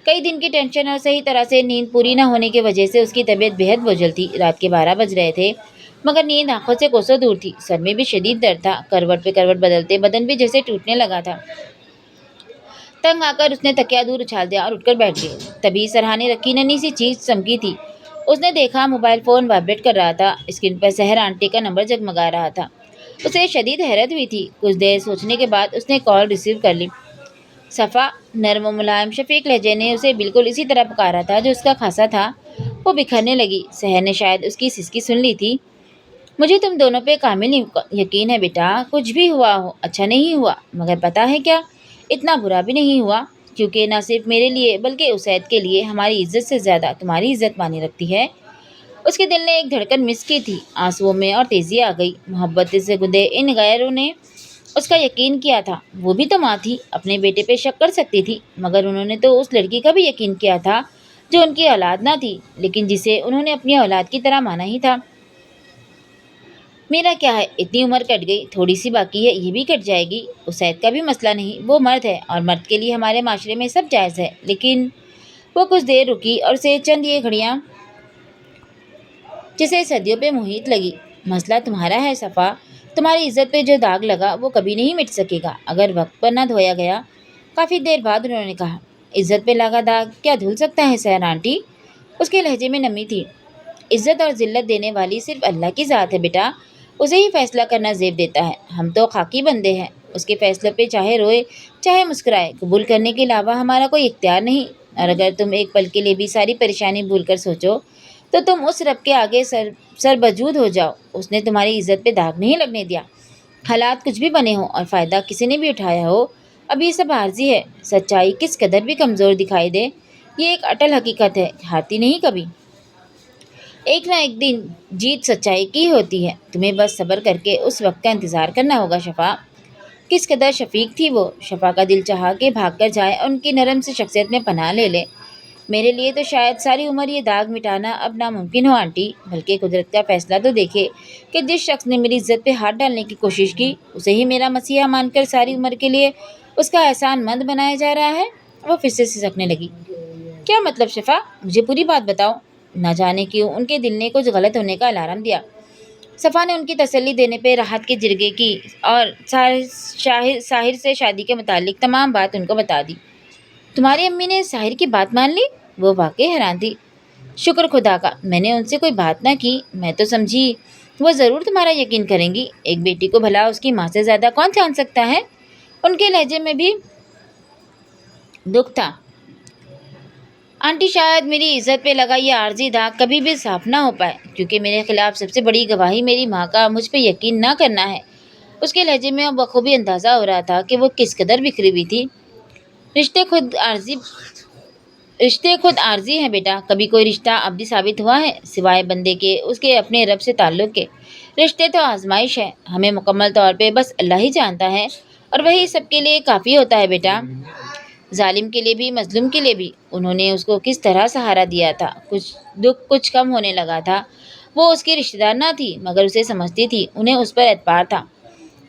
کئی دن کی ٹینشن اور صحیح طرح سے نیند پوری نہ ہونے کی وجہ سے اس کی طبیعت بے حد بوجھل تھی۔ رات کے 12 بج رہے تھے، مگر نیند آنکھوں سے کوسوں دور تھی۔ سر میں بھی شدید درد تھا، کروٹ پہ کروٹ بدلتے بدن بھی جیسے ٹوٹنے لگا تھا۔ تنگ آ کر اس نے تکیہ دور اچھال دیا اور اٹھ کر بیٹھ گئی۔ تبھی سرہانے رکھی ننھی سی چیز چمکی تھی۔ اس نے دیکھا موبائل فون وائبریٹ کر رہا تھا، اسکرین پر سحر آنٹی کا نمبر جگمگا رہا تھا۔ اسے شدید حیرت ہوئی تھی۔ کچھ دیر سوچنے کے بعد اس نے کال ریسیو کر لی۔ صفا، نرم و ملائم شفیق لہجے نے اسے بالکل اسی طرح پکارا تھا جو اس کا خاصا تھا۔ وہ بکھرنے لگی۔ سحر نے شاید اس کی سسکی سن لی تھی۔ مجھے تم دونوں پہ کامل یقین ہے بیٹا، کچھ بھی ہوا ہو اچھا نہیں ہوا، مگر پتہ ہے کیا، اتنا برا بھی نہیں ہوا، کیونکہ نہ صرف میرے لیے بلکہ اسید کے لیے ہماری عزت سے زیادہ تمہاری عزت مانی رکھتی ہے۔ اس کے دل نے ایک دھڑکن مس کی تھی، آنسوؤں میں اور تیزی آ گئی۔ محبت سے گندے ان غیروں نے اس کا یقین کیا تھا۔ وہ بھی تو ماں تھی، اپنے بیٹے پہ شک کر سکتی تھی، مگر انہوں نے تو اس لڑکی کا بھی یقین کیا تھا جو ان کی اولاد نہ تھی، لیکن جسے انہوں نے اپنی اولاد کی طرح مانا ہی تھا۔ میرا کیا ہے، اتنی عمر کٹ گئی، تھوڑی سی باقی ہے، یہ بھی کٹ جائے گی۔ اسید کا بھی مسئلہ نہیں، وہ مرد ہے اور مرد کے لیے ہمارے معاشرے میں سب جائز ہے۔ لیکن وہ کچھ دیر رکی اور اسے چند یہ گھڑیاں جسے صدیوں پہ محیط لگی۔ مسئلہ تمہارا ہے صفا، تمہاری عزت پہ جو داغ لگا وہ کبھی نہیں مٹ سکے گا اگر وقت پر نہ دھویا گیا۔ کافی دیر بعد انہوں نے کہا، عزت پہ لگا داغ کیا دھل سکتا ہے سحر آنٹی؟ اس کے لہجے میں نمی تھی۔ عزت اور ذلت دینے والی صرف اللہ کی ذات ہے بیٹا، اسے ہی فیصلہ کرنا زیب دیتا ہے۔ ہم تو خاکی بندے ہیں، اس کے فیصلوں پہ چاہے روئے چاہے مسکرائے، قبول کرنے کے علاوہ ہمارا کوئی اختیار نہیں۔ اور اگر تم ایک پل کے لیے بھی ساری پریشانی بھول کر سوچو تو تم اس رب کے آگے سر بجود ہو جاؤ۔ اس نے تمہاری عزت پہ داغ نہیں لگنے دیا۔ حالات کچھ بھی بنے ہوں اور فائدہ کسی نے بھی اٹھایا ہو، اب یہ سب عارضی ہے۔ سچائی کس قدر بھی کمزور دکھائی دے، یہ ایک اٹل حقیقت ہے، ہارتی نہیں کبھی۔ ایک نہ ایک دن جیت سچائی کی ہوتی ہے، تمہیں بس صبر کر کے اس وقت کا انتظار کرنا ہوگا۔ شفا کس قدر شفیق تھی وہ، شفا کا دل چاہا کہ بھاگ کر جائے اور ان کی نرم سی شخصیت میں پناہ لے لے۔ میرے لیے تو شاید ساری عمر یہ داغ مٹانا اب ناممکن ہو آنٹی، بلکہ قدرت کا فیصلہ تو دیکھے کہ جس شخص نے میری عزت پہ ہاتھ ڈالنے کی کوشش کی، اسے ہی میرا مسیحا مان کر ساری عمر کے لیے اس کا احسان مند بنایا جا رہا ہے۔ وہ پھر سے سسکنے لگی۔ کیا مطلب شفا، مجھے پوری بات بتاؤ۔ نہ جانے کیوں ان کے دل نے کچھ غلط ہونے کا الارم دیا۔ صفا نے ان کی تسلی دینے پہ راحت کے جرگے کی اور ساحر سے شادی کے متعلق تمام بات ان کو بتا دی۔ تمہاری امی نے ساحر کی بات مان لی؟ وہ واقعی حیران تھی۔ شکر خدا کا، میں نے ان سے کوئی بات نہ کی، میں تو سمجھی وہ ضرور تمہارا یقین کریں گی۔ ایک بیٹی کو بھلا اس کی ماں سے زیادہ کون جان سکتا ہے؟ ان کے لہجے میں بھی دکھ تھا۔ آنٹی شاید میری عزت پہ لگا یہ عارضی داغ کبھی بھی صاف نہ ہو پائے، کیونکہ میرے خلاف سب سے بڑی گواہی میری ماں کا مجھ پہ یقین نہ کرنا ہے۔ اس کے لہجے میں بخوبی اندازہ ہو رہا تھا کہ وہ کس قدر بکھری ہوئی تھی۔ رشتے خود عارضی ہیں بیٹا، کبھی کوئی رشتہ ابدی ثابت ہوا ہے سوائے بندے کے اس کے اپنے رب سے تعلق کے؟ رشتے تو آزمائش ہے، ہمیں مکمل طور پہ بس اللہ ہی جانتا ہے، اور وہی سب کے لیے کافی ہوتا ہے بیٹا، ظالم کے لیے بھی مظلوم کے لیے بھی۔ انہوں نے اس کو کس طرح سہارا دیا تھا، کچھ کم ہونے لگا تھا۔ وہ اس کی رشتہ دار نہ تھی مگر اسے سمجھتی تھی، انہیں اس پر اعتبار تھا۔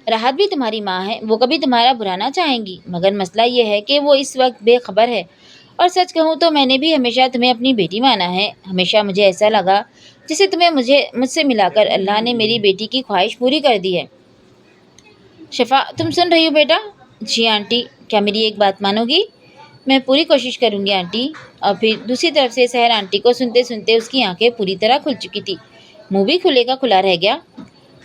راحت بھی تمہاری ماں ہے، وہ کبھی تمہارا برا نہ چاہیں گی، مگر مسئلہ یہ ہے کہ وہ اس وقت بے خبر ہے، اور سچ کہوں تو میں نے بھی ہمیشہ تمہیں اپنی بیٹی مانا ہے۔ ہمیشہ مجھے ایسا لگا جسے تمہیں مجھ سے ملا کر اللہ نے میری بیٹی کی خواہش پوری کر دی ہے۔ شفا تم سن رہی ہو بیٹا؟ جی آنٹی، کیا میری ایک بات مانو گی؟ میں پوری کوشش کروں گی آنٹی۔ اور پھر دوسری طرف سے سحر آنٹی کو سنتے سنتے اس کی آنکھیں پوری طرح کھل چکی تھی، منہ بھی کھلے کا کھلا رہ گیا۔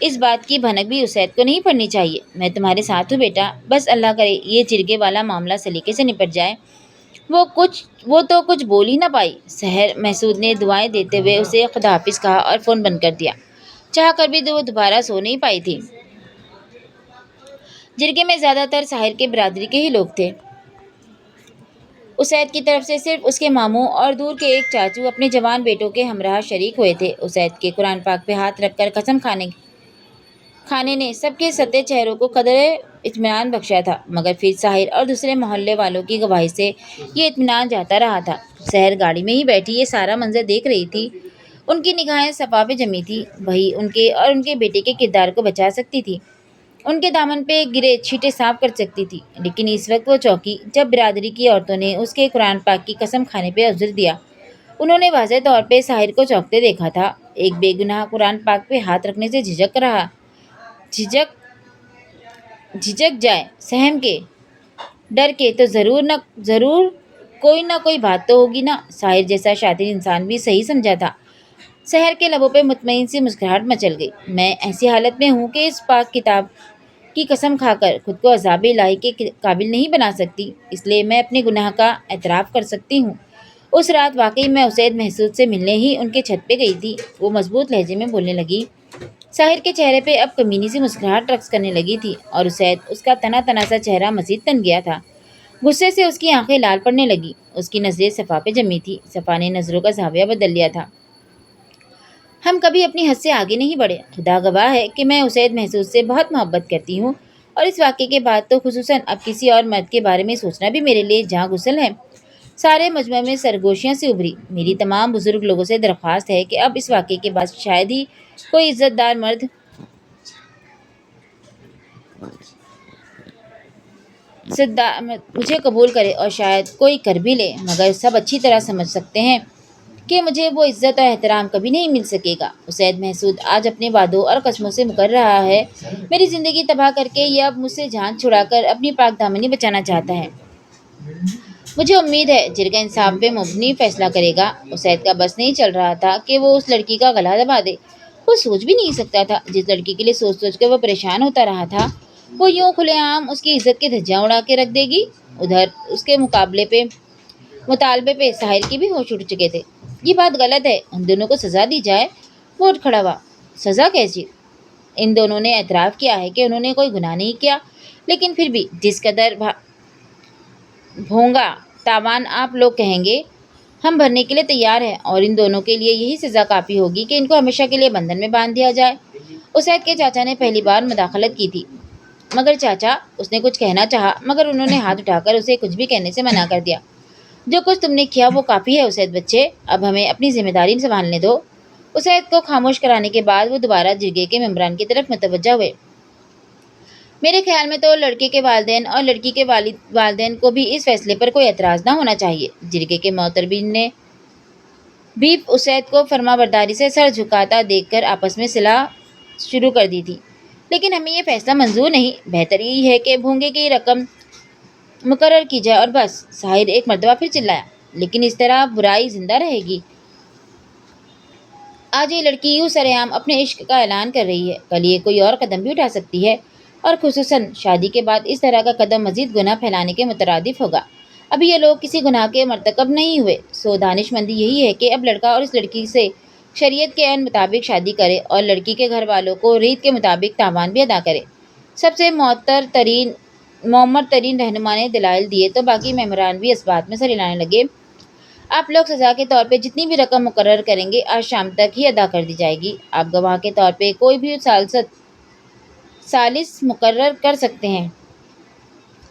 اس بات کی بھنک بھی اسید کو نہیں پڑنی چاہیے، میں تمہارے ساتھ ہوں بیٹا، بس اللہ کرے یہ جرگے والا معاملہ سلیقے سے نپٹ جائے۔ وہ تو کچھ بول ہی نہ پائی۔ سحر محسود نے دعائیں دیتے ہوئے اسے خدا حافظ کہا اور فون بند کر دیا۔ چاہ کر بھی وہ دوبارہ سو نہیں پائی تھی۔ جرگے میں زیادہ تر ساحر کے برادری کے ہی لوگ تھے۔ اسید کی طرف سے صرف اس کے ماموں اور دور کے ایک چاچو اپنے جوان بیٹوں کے ہمراہ شریک ہوئے تھے۔ اسید کے قرآن پاک پہ ہاتھ رکھ کر قسم کھانے نے سب کے سطح چہروں کو قدر اطمینان بخشا تھا، مگر پھر ساحر اور دوسرے محلے والوں کی گواہی سے یہ اطمینان جاتا رہا تھا۔ سحر گاڑی میں ہی بیٹھی یہ سارا منظر دیکھ رہی تھی۔ ان کی نگاہیں صفا پہ جمی تھی، وہی ان کے اور ان کے بیٹے کے کردار کو بچا سکتی تھی، ان کے دامن پہ گرے چھینٹے صاف کر سکتی تھی۔ لیکن اس وقت وہ چونکی جب برادری کی عورتوں نے اس کے قرآن پاک کی قسم کھانے پہ عذر دیا۔ انہوں نے واضح طور پہ ساحر کو چونکتے دیکھا تھا، ایک بے گناہ قرآن پاک پہ ہاتھ رکھنے سے جھجک جائے، سہم کے، ڈر کے، تو ضرور کوئی نہ کوئی بات تو ہوگی نا۔ ساحر جیسا شاطر انسان بھی صحیح سمجھا تھا۔ سحر کے لبوں پہ مطمئن سی مسکراہٹ مچل گئی۔ میں ایسی حالت میں ہوں کہ اس پاک کتاب کی قسم کھا کر خود کو عذاب الہی کے قابل نہیں بنا سکتی، اس لیے میں اپنے گناہ کا اعتراف کر سکتی ہوں۔ اس رات واقعی میں اسید محسود سے ملنے ہی ان کے چھت پہ گئی تھی۔ وہ مضبوط لہجے میں بولنے لگی۔ ساحر کے چہرے پہ اب کمینی سی مسکراہٹ رقص کرنے لگی تھی، اور اسید اس کا تنا تنا سا چہرہ مزید تن گیا تھا۔ غصے سے اس کی آنکھیں لال پڑنے لگی۔ اس کی نظریں صفا پہ جمی تھی۔ صفا نے نظروں کا زاویہ بدل لیا تھا۔ ہم کبھی اپنی حد سے آگے نہیں بڑھے۔ خدا گواہ ہے کہ میں اسید محسود سے بہت محبت کرتی ہوں، اور اس واقعے کے بعد تو خصوصاً اب کسی اور مرد کے بارے میں سوچنا بھی میرے لیے جاں غسل ہے۔ سارے مجمع میں سرگوشیاں سے ابھری۔ میری تمام بزرگ لوگوں سے درخواست ہے کہ اب اس واقعے کے بعد شاید ہی کوئی عزت دار مرد مجھے قبول کرے، اور شاید کوئی کر بھی لے، مگر سب اچھی طرح سمجھ سکتے ہیں کہ مجھے وہ عزت اور احترام کبھی نہیں مل سکے گا۔ اسید محسود آج اپنے وعدوں اور قسموں سے مکر رہا ہے۔ میری زندگی تباہ کر کے یہ اب مجھ سے جان چھڑا کر اپنی پاک دامنی بچانا چاہتا ہے۔ مجھے امید ہے جرگہ انصاف پہ مبنی فیصلہ کرے گا۔ اسید کا بس نہیں چل رہا تھا کہ وہ اس لڑکی کا گلا دبا دے۔ وہ سوچ بھی نہیں سکتا تھا جس لڑکی کے لیے سوچ سوچ کر وہ پریشان ہوتا رہا تھا، وہ یوں کھلے عام اس کی عزت کے دھجیاں اڑا کے رکھ دے گی۔ ادھر اس کے مطالبے پہ ساحر کے بھی ہوش اڑ چکے تھے۔ یہ بات غلط ہے، ان دونوں کو سزا دی جائے۔ وہ اٹھ کھڑا ہوا۔ سزا کیسی؟ ان دونوں نے اعتراف کیا ہے کہ انہوں نے کوئی گناہ نہیں کیا، لیکن پھر بھی جس قدر بھونگا تاوان آپ لوگ کہیں گے ہم بھرنے کے لیے تیار ہیں، اور ان دونوں کے لیے یہی سزا کافی ہوگی کہ ان کو ہمیشہ کے لیے بندھن میں باندھ دیا جائے۔ اسید کے چاچا نے پہلی بار مداخلت کی تھی۔ مگر چاچا، اس نے کچھ کہنا چاہا، مگر انہوں نے ہاتھ اٹھا کر اسے کچھ بھی کہنے سے منع کر دیا۔ جو کچھ تم نے کیا وہ کافی ہے اسید بچے، اب ہمیں اپنی ذمہ داری سنبھالنے دو۔ اسید کو خاموش کرانے کے بعد وہ دوبارہ جرگے کے ممبران کی طرف متوجہ ہوئے۔ میرے خیال میں تو لڑکے کے والدین اور لڑکی کے والدین کو بھی اس فیصلے پر کوئی اعتراض نہ ہونا چاہیے۔ جرگے کے محترمین نے بھی اسید کو فرمانبرداری سے سر جھکاتا دیکھ کر آپس میں صلاح شروع کر دی تھی۔ لیکن ہمیں یہ فیصلہ منظور نہیں، بہتر یہی ہے کہ بھونگے کی رقم مقرر کی جائے اور بس۔ ساحر ایک مرتبہ پھر چلایا، لیکن اس طرح برائی زندہ رہے گی۔ آج یہ لڑکی یوں سرعام اپنے عشق کا اعلان کر رہی ہے، کل یہ کوئی اور قدم بھی اٹھا سکتی ہے، اور خصوصاً شادی کے بعد اس طرح کا قدم مزید گناہ پھیلانے کے مترادف ہوگا۔ ابھی یہ لوگ کسی گناہ کے مرتکب نہیں ہوئے، سو دانش مندی یہی ہے کہ اب لڑکا اور اس لڑکی سے شریعت کے عین مطابق شادی کرے اور لڑکی کے گھر والوں کو ریت کے مطابق تاوان بھی ادا کرے۔ سب سے معمر ترین رہنما نے دلائل دیے تو باقی ممبران بھی اس بات میں سر ہلانے لگے۔ آپ لوگ سزا کے طور پہ جتنی بھی رقم مقرر کریں گے آج شام تک ہی ادا کر دی جائے گی۔ آپ گواہ کے طور پہ کوئی بھی ثالث مقرر کر سکتے ہیں،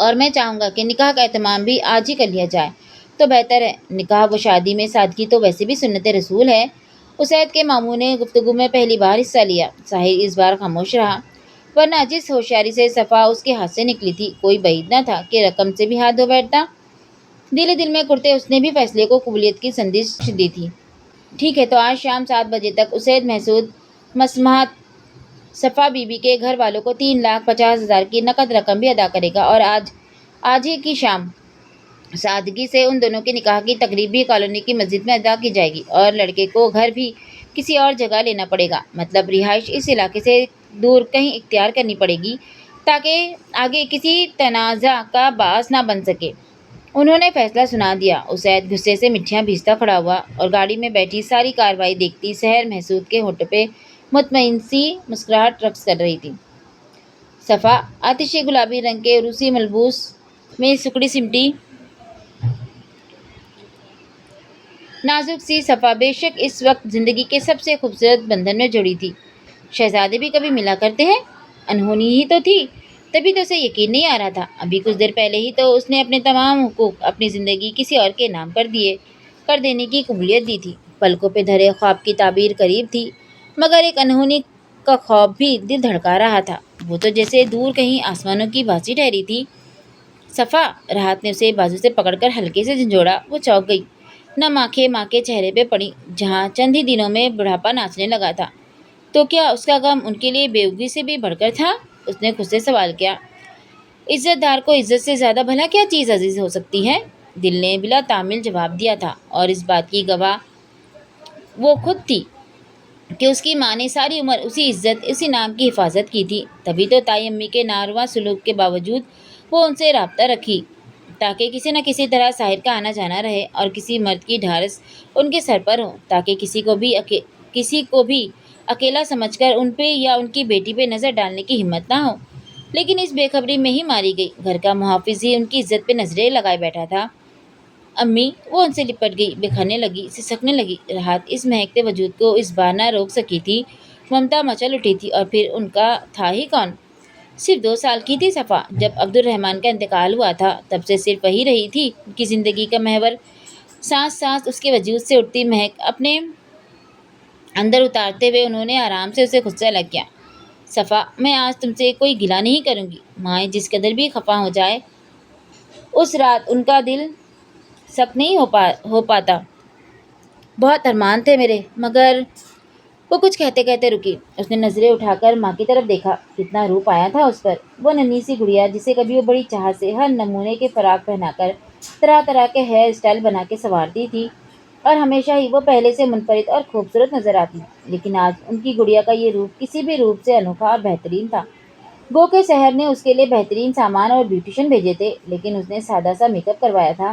اور میں چاہوں گا کہ نکاح کا اہتمام بھی آج ہی کر لیا جائے تو بہتر ہے۔ نکاح و شادی میں سادگی تو ویسے بھی سنت رسول ہے۔ اسید کے ماموں نے گفتگو میں پہلی بار حصہ لیا۔ ساحر اس بار خاموش رہا، ورنہ جس ہوشیاری سے صفا اس کے ہاتھ سے نکلی تھی کوئی بعید نہ تھا کہ رقم سے بھی ہاتھ دھو بیٹھتا۔ دل دل میں کرتے اس نے بھی فیصلے کو قبولیت کی سندش دی تھی۔ ٹھیک ہے، تو آج شام 7 بجے تک اسید محسود مسمات صفا بی بی کے گھر والوں کو 3,50,000 کی نقد رقم بھی ادا کرے گا، اور آج ہی کی شام سادگی سے ان دونوں کے نکاح کی تقریب بھی کالونی کی مسجد میں ادا کی جائے گی، اور لڑکے کو گھر بھی کسی اور جگہ لینا پڑے گا، مطلب رہائش اس علاقے سے دور کہیں اختیار کرنی پڑے گی تاکہ آگے کسی تنازع کا باعث نہ بن سکے۔ انہوں نے فیصلہ سنا دیا۔ اسید غصے سے مٹھیاں بھیجتا کھڑا ہوا اور گاڑی میں بیٹھی ساری کارروائی دیکھتی سحر محسود کے ہونٹوں پہ مطمئن سی مسکراہٹ رقص کر رہی تھی۔ صفا آتشی گلابی رنگ کے روسی ملبوس میں سکڑی سمٹی نازک سی صفا بے شک اس وقت زندگی کے سب سے خوبصورت بندھن میں جڑی تھی۔ شہزادے بھی کبھی ملا کرتے ہیں؟ انہونی ہی تو تھی، تبھی تو اسے یقین نہیں آ رہا تھا۔ ابھی کچھ دیر پہلے ہی تو اس نے اپنے تمام حقوق اپنی زندگی کسی اور کے نام کر دینے کی قبولیت دی تھی۔ پلکوں پہ دھرے خواب کی تعبیر قریب تھی، مگر ایک انہونی کا خواب بھی دل دھڑکا رہا تھا۔ وہ تو جیسے دور کہیں آسمانوں کی باسی ٹھہری تھی۔ صفا، راحت نے اسے بازو سے پکڑ کر ہلکے سے جھنجھوڑا۔ وہ چونک گئی۔ نم آنکھیں ماں کے چہرے پہ پڑی جہاں چند ہی دنوں میں بڑھاپا ناچنے لگا تھا۔ تو کیا اس کا غم ان کے لیے بیوگی سے بھی بڑھ کر تھا؟ اس نے خود سے سوال کیا۔ عزت دار کو عزت سے زیادہ بھلا کیا چیز عزیز ہو سکتی ہے؟ دل نے بلا تعمل جواب دیا تھا، اور اس بات کی گواہ وہ خود تھی کہ اس کی ماں نے ساری عمر اسی عزت، اسی نام کی حفاظت کی تھی۔ تبھی تو تائی امی کے ناروا سلوک کے باوجود وہ ان سے رابطہ رکھی تاکہ کسی نہ کسی طرح ساحر کا آنا جانا رہے، اور کسی مرد کی ڈھارس ان کے سر پر ہو تاکہ کسی کو بھی اکیلا سمجھ کر ان پہ یا ان کی بیٹی پہ نظر ڈالنے کی ہمت نہ ہو۔ لیکن اس بے خبری میں ہی ماری گئی۔ گھر کا محافظ ہی ان کی عزت پہ نظریں لگائے بیٹھا تھا۔ امی، وہ ان سے لپٹ گئی، بکھرنے لگی، سسکنے لگی۔ راحت اس مہکتے وجود کو اس بار نہ روک سکی تھی۔ ممتا مچل اٹھی تھی، اور پھر ان کا تھا ہی کون؟ صرف 2 سال کی تھی صفا جب عبد الرحمن کا انتقال ہوا تھا، تب سے صرف وہی رہی تھی ان کی زندگی کا محور۔ سانس سانس اس کے وجود سے اٹھتی مہک اپنے اندر اتارتے ہوئے انہوں نے آرام سے اسے خود سے الگ کیا۔ صفا، میں آج تم سے کوئی گلہ نہیں کروں گی۔ مائیں جس قدر بھی خفا ہو جائے، اس رات ان کا دل سخت نہیں ہو پاتا۔ بہت ارمان تھے میرے، مگر وہ کچھ کہتے کہتے رکی۔ اس نے نظریں اٹھا کر ماں کی طرف دیکھا۔ کتنا روپ آیا تھا اس پر، وہ ننھی سی گڑیا جسے کبھی وہ بڑی چاہت سے ہر نمونے کے فراق پہنا کر طرح طرح کے ہیئر اسٹائل بنا کے سنوارتی تھی، اور ہمیشہ ہی وہ پہلے سے منفرد اور خوبصورت نظر آتی۔ لیکن آج ان کی گڑیا کا یہ روپ کسی بھی روپ سے انوکھا اور بہترین تھا۔ گو کہ سحر نے اس کے لیے بہترین سامان اور بیوٹیشین بھیجے تھے، لیکن اس نے سادہ سا میک اپ کروایا تھا۔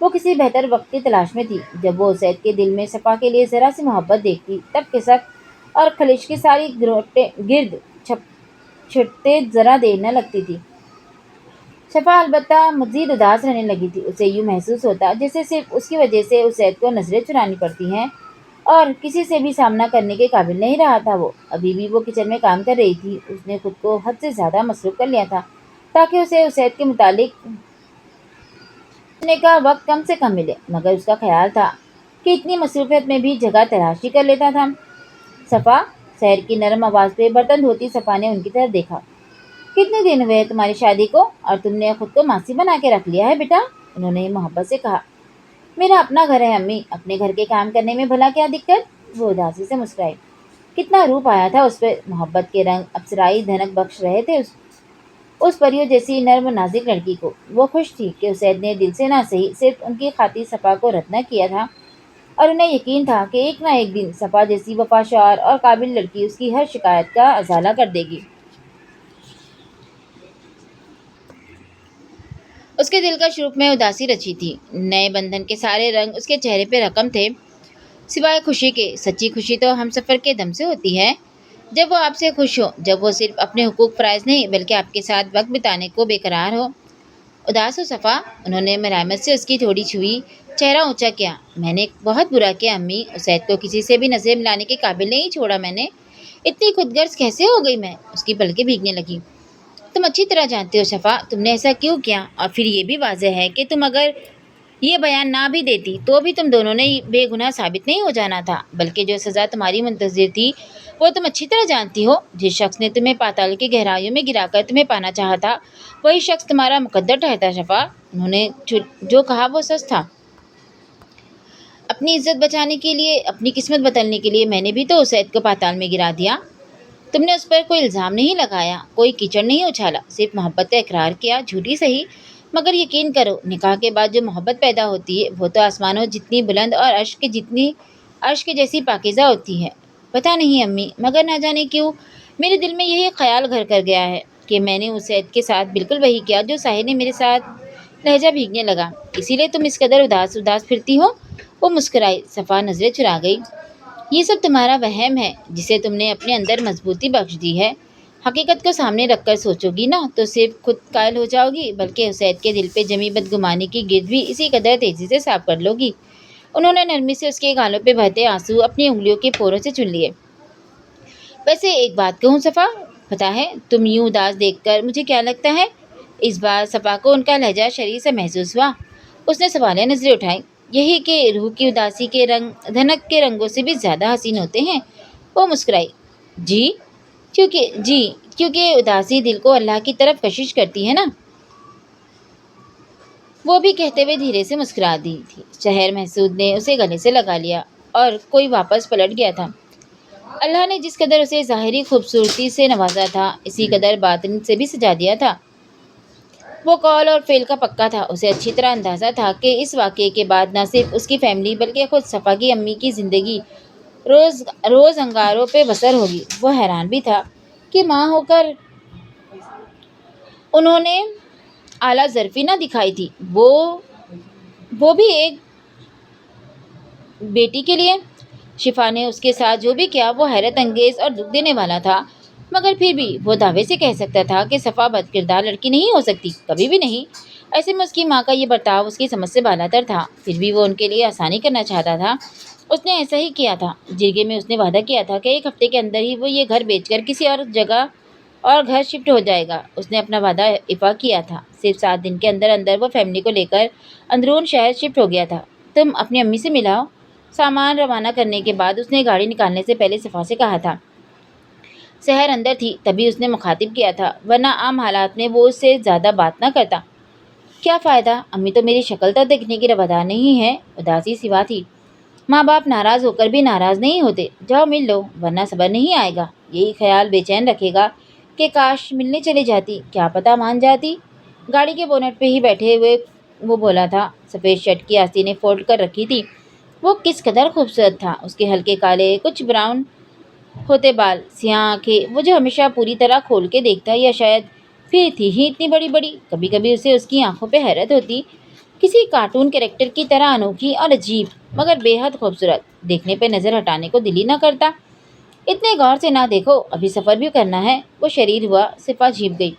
وہ کسی بہتر وقت کی تلاش میں تھی۔ جب وہ اسید کے دل میں صفا کے لیے ذرا سی محبت دیکھتی تب کسک اور خلش کی ساری گرد چھٹتے ذرا دیر نہ لگتی تھی۔ شفا البتہ مزید اداس رہنے لگی تھی۔ اسے یوں محسوس ہوتا جیسے صرف اس کی وجہ سے اسید کو نظریں چرانی پڑتی ہیں اور کسی سے بھی سامنا کرنے کے قابل نہیں رہا تھا وہ۔ ابھی بھی وہ کچن میں کام کر رہی تھی۔ اس نے خود کو حد سے زیادہ مصروف کر لیا تھا تاکہ اسے اسید کے متعلق سوچنے کا وقت کم سے کم ملے، مگر اس کا خیال تھا کہ اتنی مصروفیت میں بھی جگہ تلاشی کر لیتا تھا۔ صفا، شہر کی نرم آواز پہ برتن دھوتی صفا نے ان کی طرف دیکھا۔ کتنے دن ہوئے تمہاری شادی کو اور تم نے خود کو ماسی بنا کے رکھ لیا ہے بیٹا، انہوں نے محبت سے کہا۔ میرا اپنا گھر ہے امی، اپنے گھر کے کام کرنے میں بھلا کیا دقت، وہ اداسی سے مسکرائی۔ کتنا روپ آیا تھا اس پہ، محبت کے رنگ اپسرائی دھنک بخش رہے تھے اس پریوں جیسی نرم و نازک لڑکی کو۔ وہ خوش تھی کہ اسید نے دل سے نہ سہی صرف ان کی خاطر صفا کو رد نہ کیا تھا، اور انہیں یقین تھا کہ ایک نہ ایک دن صفا جیسی وفاشار اور قابل لڑکی اس کی ہر شکایت کا ازالہ کر دے گی۔ اس کے دل کا شروع میں اداسی رچی تھی۔ نئے بندھن کے سارے رنگ اس کے چہرے پہ رقم تھے، سوائے خوشی کے۔ سچی خوشی تو ہم سفر کے دم سے ہوتی ہے، جب وہ آپ سے خوش ہو، جب وہ صرف اپنے حقوق فرائض نہیں بلکہ آپ کے ساتھ وقت بتانے کو بے قرار ہو۔ اداس ہو صفا، انہوں نے ملامت سے اس کی تھوڑی چھوئی چہرہ اونچا کیا۔ میں نے بہت برا کیا امی، اسید کو کسی سے بھی نظریں ملانے کے قابل نہیں چھوڑا میں نے۔ اتنی خود غرض کیسے ہو گئی میں، اس کی پلکیں بھیگنے لگی۔ تم اچھی طرح جانتے ہو شفا، تم نے ایسا کیوں کیا، اور پھر یہ بھی واضح ہے کہ تم اگر یہ بیان نہ بھی دیتی تو بھی تم دونوں نے بے گناہ ثابت نہیں ہو جانا تھا، بلکہ جو سزا تمہاری منتظر تھی وہ تم اچھی طرح جانتی ہو۔ جس شخص نے تمہیں پاتال کی گہرائیوں میں گرا کر تمہیں پانا چاہا تھا وہی شخص تمہارا مقدر ٹھہرتا شفا، انہوں نے جو کہا وہ سچ تھا۔ اپنی عزت بچانے کے لیے، اپنی قسمت بدلنے کے لیے میں نے بھی تو اسید کو پاتال میں گرا دیا۔ تم نے اس پر کوئی الزام نہیں لگایا، کوئی کیچڑ نہیں اچھالا، صرف محبت کا اقرار کیا، جھوٹی صحیح مگر یقین کرو نکاح کے بعد جو محبت پیدا ہوتی ہے وہ تو آسمانوں جتنی بلند اور عرش کے جیسی پاکیزہ ہوتی ہے۔ پتہ نہیں امی، مگر نہ جانے کیوں میرے دل میں یہی خیال گھر کر گیا ہے کہ میں نے اسید کے ساتھ بالکل وہی کیا جو ساحر نے میرے ساتھ۔ لہجہ بھیگنے لگا۔ اسی لیے تم اس قدر اداس پھرتی ہو، وہ مسکرائی۔ صفا نظریں چرا گئی۔ یہ سب تمہارا وہم ہے جسے تم نے اپنے اندر مضبوطی بخش دی ہے۔ حقیقت کو سامنے رکھ کر سوچو گی نا تو صرف خود قائل ہو جاؤ گی بلکہ اسید کے دل پہ جمی بدگمانی کی گرد بھی اسی قدر تیزی سے صاف کر لو گی۔ انہوں نے نرمی سے اس کے گالوں پہ بہتے آنسو اپنی انگلیوں کے پوروں سے چن لیے۔ ویسے ایک بات کہوں صفا، پتہ ہے تم یوں اداس دیکھ کر مجھے کیا لگتا ہے؟ اس بار صفا کو ان کا لہجہ شریر سے محسوس ہوا۔ اس نے سوالیہ نظریں اٹھائیں۔ یہی کہ روح کی اداسی کے رنگ دھنک کے رنگوں سے بھی زیادہ حسین ہوتے ہیں، وہ مسکرائی۔ جی کیونکہ اداسی دل کو اللہ کی طرف کشش کرتی ہے نا، وہ بھی کہتے ہوئے دھیرے سے مسکرا دی تھی۔ شہر محسود نے اسے گلے سے لگا لیا اور کوئی واپس پلٹ گیا تھا۔ اللہ نے جس قدر اسے ظاہری خوبصورتی سے نوازا تھا اسی قدر باطن سے بھی سجا دیا تھا۔ وہ قول اور فعل کا پکا تھا۔ اسے اچھی طرح اندازہ تھا کہ اس واقعے کے بعد نہ صرف اس کی فیملی بلکہ خود صفا کی امی کی زندگی روز انگاروں پہ بسر ہوگی۔ وہ حیران بھی تھا کہ ماں ہو کر انہوں نے اعلیٰ ظرفی نہ دکھائی تھی، وہ بھی ایک بیٹی کے لیے۔ شفا نے اس کے ساتھ جو بھی کیا وہ حیرت انگیز اور دکھ دینے والا تھا، مگر پھر بھی وہ دعوے سے کہہ سکتا تھا کہ صفا بد کردار لڑکی نہیں ہو سکتی، کبھی بھی نہیں۔ ایسے میں اس کی ماں کا یہ برتاؤ اس کی سمجھ سے بالاتر تھا، پھر بھی وہ ان کے لیے آسانی کرنا چاہتا تھا۔ اس نے ایسا ہی کیا تھا۔ جرگے میں اس نے وعدہ کیا تھا کہ ایک ہفتے کے اندر ہی وہ یہ گھر بیچ کر کسی اور جگہ اور گھر شفٹ ہو جائے گا۔ اس نے اپنا وعدہ ایفا کیا تھا۔ صرف 7 دن کے اندر وہ فیملی کو لے کر اندرون شہر شفٹ ہو گیا تھا۔ تم اپنی امی سے ملاؤ۔ سامان روانہ کرنے کے بعد اس نے گاڑی نکالنے سے پہلے صفا سے کہا تھا۔ سحر اندر تھی تبھی اس نے مخاطب کیا تھا، ورنہ عام حالات میں وہ اس سے زیادہ بات نہ کرتا۔ کیا فائدہ، امی تو میری شکل تک دیکھنے کی روادار نہیں ہے، اداسی سوا تھی۔ ماں باپ ناراض ہو کر بھی ناراض نہیں ہوتے، جاؤ مل لو ورنہ صبر نہیں آئے گا۔ یہی خیال بے چین رکھے گا کہ کاش ملنے چلی جاتی، کیا پتہ مان جاتی۔ گاڑی کے بونٹ پہ ہی بیٹھے ہوئے وہ بولا تھا۔ سفید شرٹ کی آستینیں فولڈ کر رکھی تھی۔ وہ کس قدر خوبصورت تھا، اس کے ہلکے کالے کچھ براؤن ہوتے بال، سیاہ آنکھیں، وہ جو ہمیشہ پوری طرح کھول کے دیکھتا یا شاید پھر تھی ہی اتنی بڑی بڑی۔ کبھی کبھی اسے اس کی آنکھوں پہ حیرت ہوتی کسی کارٹون کریکٹر کی طرح انوکھی اور عجیب مگر بے حد خوبصورت، دیکھنے پہ نظر ہٹانے کو دل ہی نہ کرتا۔ اتنے غور سے نہ دیکھو، ابھی سفر بھی کرنا ہے۔ وہ شریر ہوا، صفا جھیپ گئی۔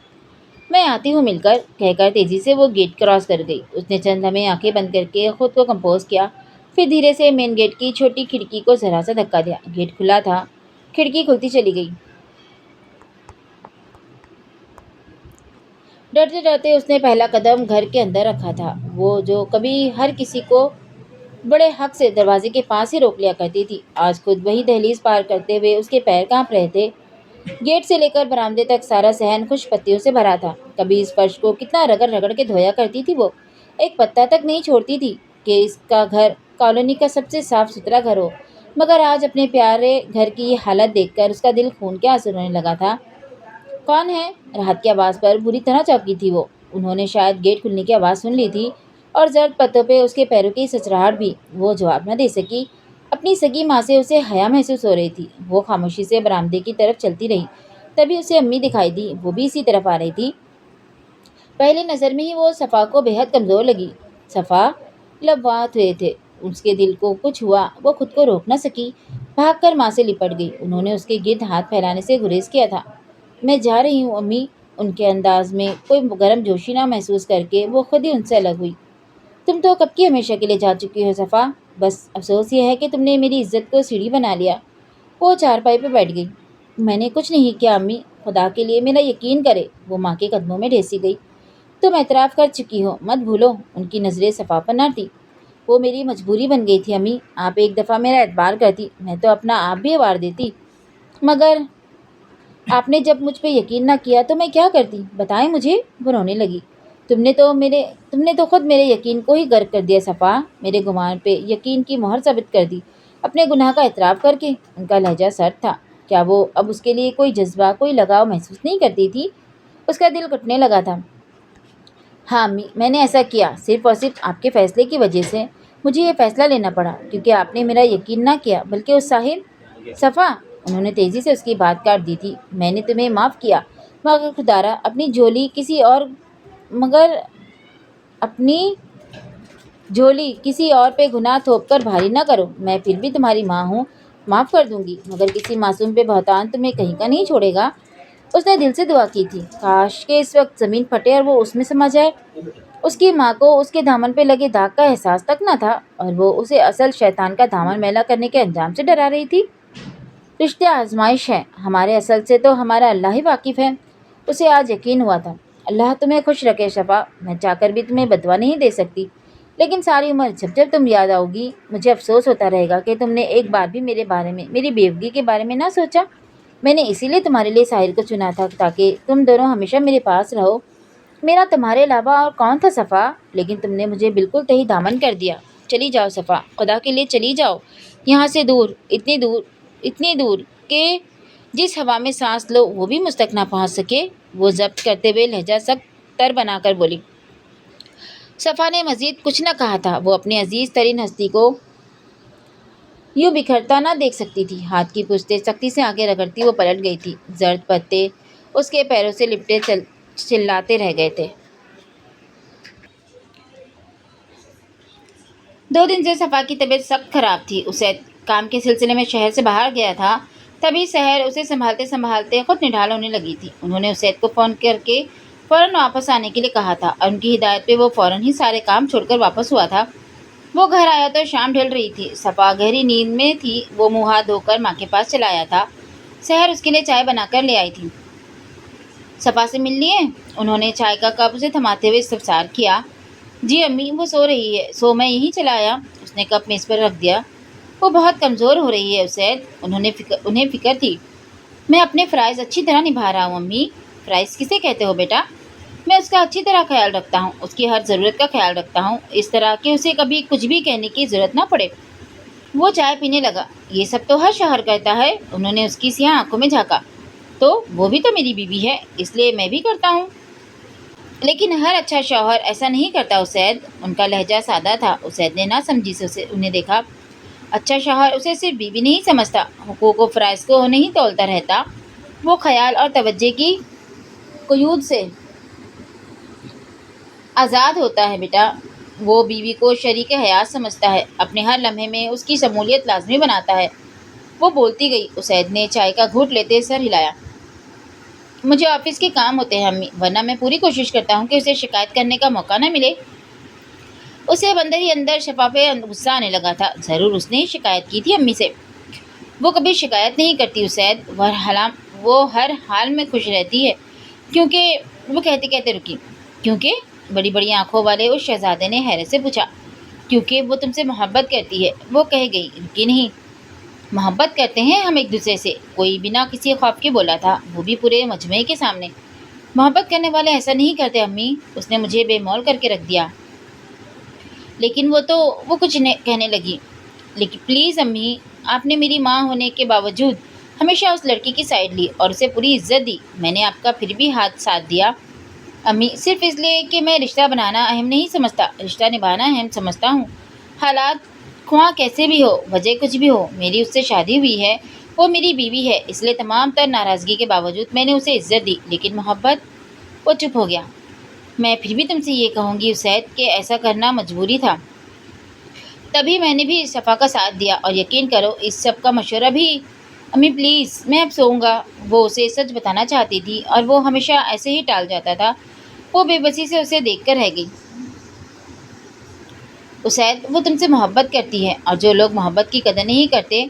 میں آتی ہوں مل کر، کہہ کر تیزی سے وہ گیٹ کراس کر گئی۔ اس نے چند لمحے آنکھیں بند کر کے خود کو کمپوز کیا، پھر دھیرے سے مین گیٹ کی چھوٹی کھڑکی کو ذرا سا دھکا دیا۔ گیٹ کھلا تھا، کھڑکی کھلتی چلی گئی۔ ڈرتے ڈرتے اس نے پہلا قدم گھر کے اندر رکھا تھا، وہ جو کبھی ہر کسی کو بڑے حق سے دروازے کے پاس ہی روک لیا کرتی تھی، آج خود وہی دہلیز پار کرتے ہوئے اس کے پیر کانپ رہے تھے۔ گیٹ سے لے کر برآمدے تک سارا صحن خوش پتیوں سے بھرا تھا۔ کبھی اس فرش کو کتنا رگڑ رگڑ کے دھویا کرتی تھی وہ، ایک پتا تک نہیں چھوڑتی تھی کہ اس کا گھر کالونی کا سب سے صاف ستھرا گھر ہو، مگر آج اپنے پیارے گھر کی یہ حالت دیکھ کر اس کا دل خون کے آنسو رونے لگا تھا۔ کون ہے؟ راحت کی آواز پر بری طرح چونکی تھی وہ۔ انہوں نے شاید گیٹ کھلنے کی آواز سن لی تھی اور زرد پتوں پہ اس کے پیروں کی سچراہٹ بھی۔ وہ جواب نہ دے سکی۔ اپنی سگی ماں سے اسے حیا محسوس ہو رہی تھی۔ وہ خاموشی سے برآمدے کی طرف چلتی رہی، تبھی اسے امی دکھائی دی، وہ بھی اسی طرف آ رہی تھی۔ پہلی نظر میں ہی وہ صفا کو بے حد کمزور لگی۔ صفا لبوات ہوئے تھے، اس کے دل کو کچھ ہوا، وہ خود کو روک نہ سکی، بھاگ کر ماں سے لپٹ گئی۔ انہوں نے اس کے گرد ہاتھ پھیلانے سے گریز کیا تھا۔ میں جا رہی ہوں امی، ان کے انداز میں کوئی گرم جوشی نہ محسوس کر کے وہ خود ہی ان سے الگ ہوئی۔ تم تو کب کی ہمیشہ کے لیے جا چکی ہو صفا، بس افسوس یہ ہے کہ تم نے میری عزت کو سیڑھی بنا لیا۔ وہ چارپائی پہ بیٹھ گئی۔ میں نے کچھ نہیں کیا امی، خدا کے لیے میرا یقین کرے۔ وہ ماں کے قدموں میں ڈھیسی گئی۔ تم اعتراف کر چکی ہو، مت بھولو۔ ان کی نظریں صفا پر نہ تھی۔ وہ میری مجبوری بن گئی تھی امی، آپ ایک دفعہ میرا اعتبار کرتی، میں تو اپنا آپ بھی وار دیتی، مگر آپ نے جب مجھ پہ یقین نہ کیا تو میں کیا کرتی، بتائیں مجھے۔ وہ رونے لگی۔ تم نے تو خود میرے یقین کو ہی غرق کر دیا صفا، میرے گمان پہ یقین کی مہر ثابت کر دی، اپنے گناہ کا اعتراف کر کے۔ ان کا لہجہ سرد تھا۔ کیا وہ اب اس کے لیے کوئی جذبہ، کوئی لگاؤ محسوس نہیں کرتی تھی؟ اس کا دل کٹنے لگا تھا۔ ہاں امی، میں نے ایسا کیا، صرف اور صرف آپ کے فیصلے کی وجہ سے مجھے یہ فیصلہ لینا پڑا، کیونکہ آپ نے میرا یقین نہ کیا، بلکہ اس ساحر صفا، انہوں نے تیزی سے اس کی بات کاٹ دی تھی، میں نے تمہیں معاف کیا، مگر خدارا اپنی جھولی کسی اور پہ گناہ تھوپ کر بھاری نہ کرو۔ میں پھر بھی تمہاری ماں ہوں، معاف کر دوں گی، مگر کسی معصوم پہ بہتان تمہیں کہیں کا نہیں چھوڑے گا۔ اس نے دل سے دعا کی تھی، کاش کہ اس وقت زمین پھٹے اور وہ اس میں سما جائے۔ اس کی ماں کو اس کے دامن پہ لگے داغ کا احساس تک نہ تھا، اور وہ اسے اصل شیطان کا دامن میلا کرنے کے انجام سے ڈرا رہی تھی۔ رشتے آزمائش ہے، ہمارے اصل سے تو ہمارا اللہ ہی واقف ہے۔ اسے آج یقین ہوا تھا۔ اللہ تمہیں خوش رکھے شفا، میں چاہ کر بھی تمہیں بدوا نہیں دے سکتی، لیکن ساری عمر جب جب تم یاد آؤ گی مجھے افسوس ہوتا رہے گا کہ تم نے ایک بار بھی میرے بارے میں، میری بیوگی کے بارے میں نہ سوچا۔ میں نے اسی لیے تمہارے لیے ساحر کو چنا تھا، تاکہ تم دونوں ہمیشہ میرے پاس رہو۔ میرا تمہارے علاوہ اور کون تھا صفا، لیکن تم نے مجھے بالکل تہی دامن کر دیا۔ چلی جاؤ صفا، خدا کے لیے چلی جاؤ یہاں سے دور، اتنی دور کہ جس ہوا میں سانس لو وہ بھی مجھ تک نہ پہنچ سکے۔ وہ ضبط کرتے ہوئے لہجہ سخت تر بنا کر بولی۔ صفا نے مزید کچھ نہ کہا تھا، وہ اپنی عزیز ترین ہستی کو یوں بکھرتا نہ دیکھ سکتی تھی۔ ہاتھ کی پشتیں سختی سے آگے رگڑتی وہ پلٹ گئی تھی۔ زرد پتے اس کے پیروں سے لپٹے چلاتے رہ گئے تھے۔ 2 دن سے صفا کی طبیعت سخت خراب تھی۔ اسے کام کے سلسلے میں شہر سے باہر گیا تھا، تبھی سحر اسے سنبھالتے سنبھالتے خود نڈھال ہونے لگی تھی۔ انہوں نے اسید کو فون کر کے فوراً واپس آنے کے لیے کہا تھا، اور ان کی ہدایت پہ وہ فوراً ہی سارے کام چھوڑ کر واپس ہوا تھا۔ وہ گھر آیا تو شام ڈھل رہی تھی۔ صفا گہری نیند میں تھی۔ وہ منہ ہاتھ دھو کر ماں کے پاس چلا آیا تھا۔ سحر اس کے لیے چائے بنا کر لے آئی تھی۔ صفا سے مل لیے؟ انہوں نے چائے کا کپ اسے تھماتے ہوئے استفسار کیا۔ جی امی، وہ سو رہی ہے، سو میں یہیں چلا آیا۔ اس نے کپ میز پر رکھ دیا۔ وہ بہت کمزور ہو رہی ہے اسید، انہیں فکر تھی۔ میں اپنے فرائض اچھی طرح نبھا رہا ہوں امی۔ فرائض کسے کہتے ہو بیٹا؟ میں اس کا اچھی طرح خیال رکھتا ہوں، اس کی ہر ضرورت کا خیال رکھتا ہوں، اس طرح کہ اسے کبھی کچھ بھی کہنے کی ضرورت نہ پڑے۔ وہ چائے پینے لگا۔ یہ سب تو ہر شوہر کرتا ہے۔ انہوں نے اس کی سیاہ آنکھوں میں جھانکا۔ تو وہ بھی تو میری بیوی ہے، اس لیے میں بھی کرتا ہوں۔ لیکن ہر اچھا شوہر ایسا نہیں کرتا اسید۔ ان کا لہجہ سادہ تھا۔ اسید نے نہ سمجھی سے انہیں دیکھا۔ اچھا شوہر اسے صرف بیوی نہیں سمجھتا، حقوق و فرائض کو نہیں تولتا رہتا، وہ خیال اور توجہ کی قیود سے آزاد ہوتا ہے بیٹا۔ وہ بیوی کو شریک حیات سمجھتا ہے، اپنے ہر لمحے میں اس کی شمولیت لازمی بناتا ہے۔ وہ بولتی گئی۔ اسید نے چائے کا گھونٹ لیتے سر ہلایا۔ مجھے آفس کے کام ہوتے ہیں امی، ورنہ میں پوری کوشش کرتا ہوں کہ اسے شکایت کرنے کا موقع نہ ملے۔ اسے اندر ہی اندر شفا پہ غصہ آنے لگا تھا۔ ضرور اس نے ہی شکایت کی تھی امی سے۔ وہ کبھی شکایت نہیں کرتی اسید، وہ ہر حال میں خوش رہتی ہے۔ کیونکہ وہ کہتے کہتے رکی۔ کیونکہ بڑی بڑی آنکھوں والے اس شہزادے نے حیرت سے پوچھا۔ کیونکہ وہ تم سے محبت کرتی ہے، وہ کہہ گئی، رکی نہیں۔ محبت کرتے ہیں ہم ایک دوسرے سے، کوئی بنا کسی خوف کے بولا تھا، وہ بھی پورے مجمع کے سامنے۔ محبت کرنے والے ایسا نہیں کرتے امی، اس نے مجھے بے مول کر کے رکھ دیا۔ لیکن وہ کچھ کہنے لگی۔ لیکن پلیز امی، آپ نے میری ماں ہونے کے باوجود ہمیشہ اس لڑکی کی سائڈ لی اور اسے پوری عزت دی۔ میں نے آپ کا پھر بھی ساتھ دیا امی، صرف اس لیے کہ میں رشتہ بنانا اہم نہیں سمجھتا، رشتہ نبھانا اہم سمجھتا ہوں۔ حالات خواہ کیسے بھی ہو، وجہ کچھ بھی ہو، میری اس سے شادی ہوئی ہے، وہ میری بیوی ہے، اس لیے تمام تر ناراضگی کے باوجود میں نے اسے عزت دی۔ لیکن محبت، وہ چپ ہو گیا۔ میں پھر بھی تم سے یہ کہوں گی اسید کہ ایسا کرنا مجبوری تھا۔ تبھی میں نے بھی صفا کا ساتھ دیا، اور یقین کرو اس سب کا مشورہ بھی۔ امی پلیز، میں اب سوؤں گا۔ وہ اسے سچ بتانا چاہتی تھی اور وہ ہمیشہ ایسے ہی ٹال جاتا تھا۔ وہ بے بسی سے اسے دیکھ کر رہ گئی۔ اسید، وہ تم سے محبت کرتی ہے، اور جو لوگ محبت کی قدر نہیں کرتے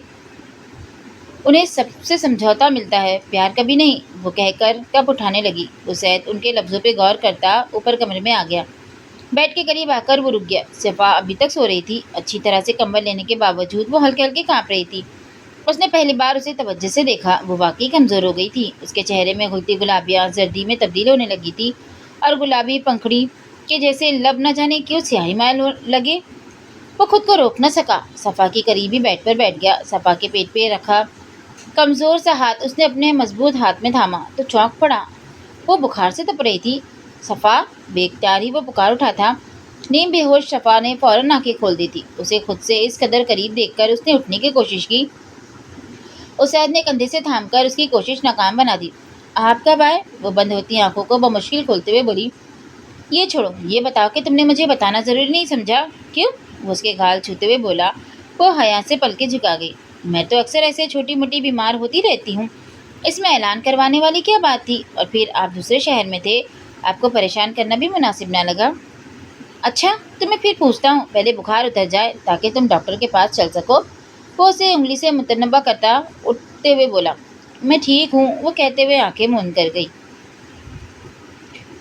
انہیں سب سے سمجھوتا ملتا ہے، پیار کبھی نہیں، وہ کہہ کر کپ اٹھانے لگی۔ اسید ان کے لفظوں پہ غور کرتا اوپر کمرے میں آ گیا۔ بیڈ کے قریب آ کر وہ رک گیا۔ صفا ابھی تک سو رہی تھی، اچھی طرح سے کمبل لینے کے باوجود وہ ہلکے ہلکے کانپ رہی تھی۔ اس نے پہلی بار اسے توجہ سے دیکھا۔ وہ واقعی کمزور ہو گئی تھی۔ اس کے چہرے میں گھلتی گلابیاں زردی میں تبدیل ہونے لگی تھی، اور گلابی پنکھڑی کے جیسے لب نہ جانے کیوں سیاہی مائل لگے۔ وہ خود کو روک نہ سکا، صفا کی قریب ہی بیڈ پر بیٹھ گیا۔ صفا کے پیٹ پہ رکھا کمزور سا ہاتھ اس نے اپنے مضبوط ہاتھ میں تھاما تو چونک پڑا۔ وہ بخار سے تپ رہی تھی۔ صفا، بے اختیار ہی وہ پکار اٹھا تھا۔ نیم بے ہوش صفا نے فوراً آنکھیں کھول دی تھی۔ اسے خود سے اس قدر قریب دیکھ کر اس نے اٹھنے کی کوشش کی۔ اسید نے کندھے سے تھام کر اس کی کوشش ناکام بنا دی۔ آپ کب آئے؟ وہ بند ہوتی آنکھوں کو بمشکل کھولتے ہوئے بولی۔ یہ چھوڑو، یہ بتاؤ کہ تم نے مجھے بتانا ضروری نہیں سمجھا؟ کیوں؟ وہ اس کے گال چھوتے ہوئے بولا۔ وہ حیا سے پلکیں جھکا گئی۔ میں تو اکثر ایسے چھوٹی موٹی بیمار ہوتی رہتی ہوں، اس میں اعلان کروانے والی کیا بات تھی؟ اور پھر آپ دوسرے شہر میں تھے، آپ کو پریشان کرنا بھی مناسب نہ لگا۔ اچھا، تو میں پھر پوچھتا ہوں، پہلے بخار اتر جائے تاکہ تم ڈاکٹر کے پاس چل سکو۔ وہ اسے انگلی سے متنبہ کرتا اٹھتے ہوئے بولا۔ میں ٹھیک ہوں، وہ کہتے ہوئے آنکھیں موند کر گئی۔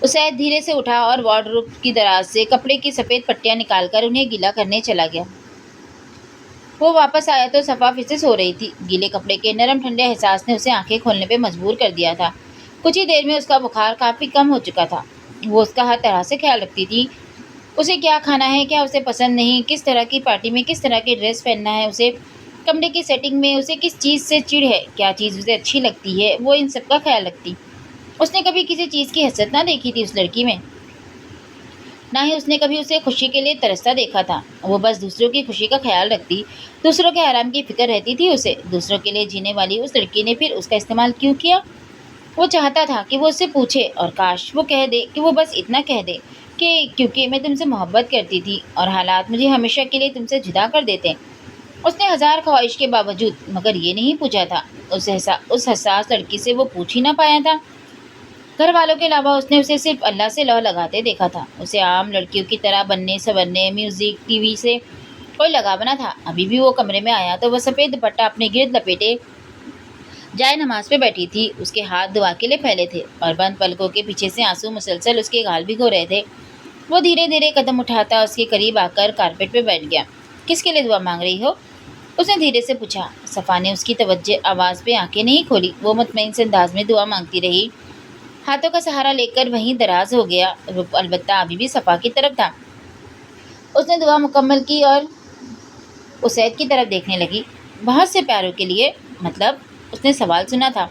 اسید دھیرے سے اٹھا اور وارڈروب کی دراز سے کپڑے کی سفید پٹیاں نکال کر انہیں گیلا کرنے چلا گیا۔ وہ واپس آیا تو صفا پھر سے سو رہی تھی۔ گیلے کپڑے کے نرم ٹھنڈے احساس نے اسے آنکھیں کھولنے پہ مجبور کر دیا تھا۔ کچھ ہی دیر میں اس کا بخار کافی کم ہو چکا تھا۔ وہ اس کا ہر طرح سے خیال رکھتی تھی۔ اسے کیا کھانا ہے، کیا اسے پسند نہیں، کس طرح کی پارٹی میں کس طرح کی ڈریس پہننا ہے، اسے کمرے کی سیٹنگ میں اسے کس چیز سے چڑ ہے، کیا چیز اسے اچھی لگتی ہے، وہ ان سب کا خیال رکھتی۔ اس نے کبھی کسی چیز کی حسرت نہ دیکھی تھی اس لڑکی میں، نہ ہی اس نے کبھی اسے خوشی کے لیے ترستا دیکھا تھا۔ وہ بس دوسروں کی خوشی کا خیال رکھتی، دوسروں کے آرام کی فکر رہتی تھی اسے۔ دوسروں کے لیے جینے والی اس لڑکی نے پھر اس کا استعمال کیوں کیا؟ وہ چاہتا تھا کہ وہ اس سے پوچھے، اور کاش وہ کہہ دے کہ وہ بس اتنا کہہ دے کہ کیونکہ میں تم سے محبت کرتی تھی اور حالات مجھے ہمیشہ کے لیے تم سے جدا کر دیتے۔ اس نے ہزار خواہش کے باوجود مگر یہ نہیں پوچھا تھا۔ اس حساس لڑکی سے وہ پوچھ ہی نہ پایا تھا۔ گھر والوں کے علاوہ اس نے اسے صرف اللہ سے لو لگاتے دیکھا تھا۔ اسے عام لڑکیوں کی طرح بننے سنورنے، میوزک، ٹی وی سے کوئی لگاو نہ تھا۔ ابھی بھی وہ کمرے میں آیا تو وہ سفید دوپٹہ اپنے گرد لپیٹے جائے نماز پہ بیٹھی تھی۔ اس کے ہاتھ دعا کے لیے پھیلے تھے، اور بند پلکوں کے پیچھے سے آنسو مسلسل اس کے گال بھگو رہے تھے۔ وہ دھیرے دھیرے قدم اٹھاتا اس کے قریب آ کر کارپیٹ پہ بیٹھ گیا۔ کس کے لیے دعا مانگ رہی ہو؟ اس نے دھیرے سے پوچھا۔ صفا نے اس کی توجہ آواز پہ آنکھیں نہیں کھولی۔ وہ مطمئن سے انداز میں دعا مانگتی رہی، ہاتھوں کا سہارا لے کر وہیں دراز ہو گیا، رخ البتہ ابھی بھی صفا کی طرف تھا۔ اس نے دعا مکمل کی اور اسید کی طرف دیکھنے لگی۔ بہت سے پیاروں کے لیے، مطلب؟ اس نے سوال سنا تھا۔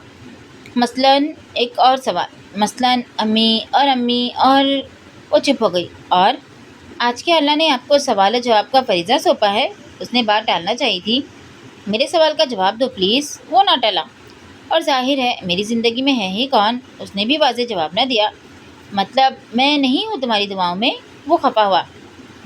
مثلاً ایک اور سوال، مثلاً امی اور وہ چپ ہو گئی۔ اور آج کے اللہ نے آپ کو سوال و جواب کا فریضہ سونپا ہے، اس نے بات ٹالنا چاہی تھی۔ میرے سوال کا جواب دو پلیز۔ وہ نہ ٹلا۔ اور ظاہر ہے میری زندگی میں ہے ہی کون؟ اس نے بھی واضح جواب نہ دیا۔ مطلب میں نہیں ہوں تمہاری دعاؤں میں؟ وہ خفا ہوا۔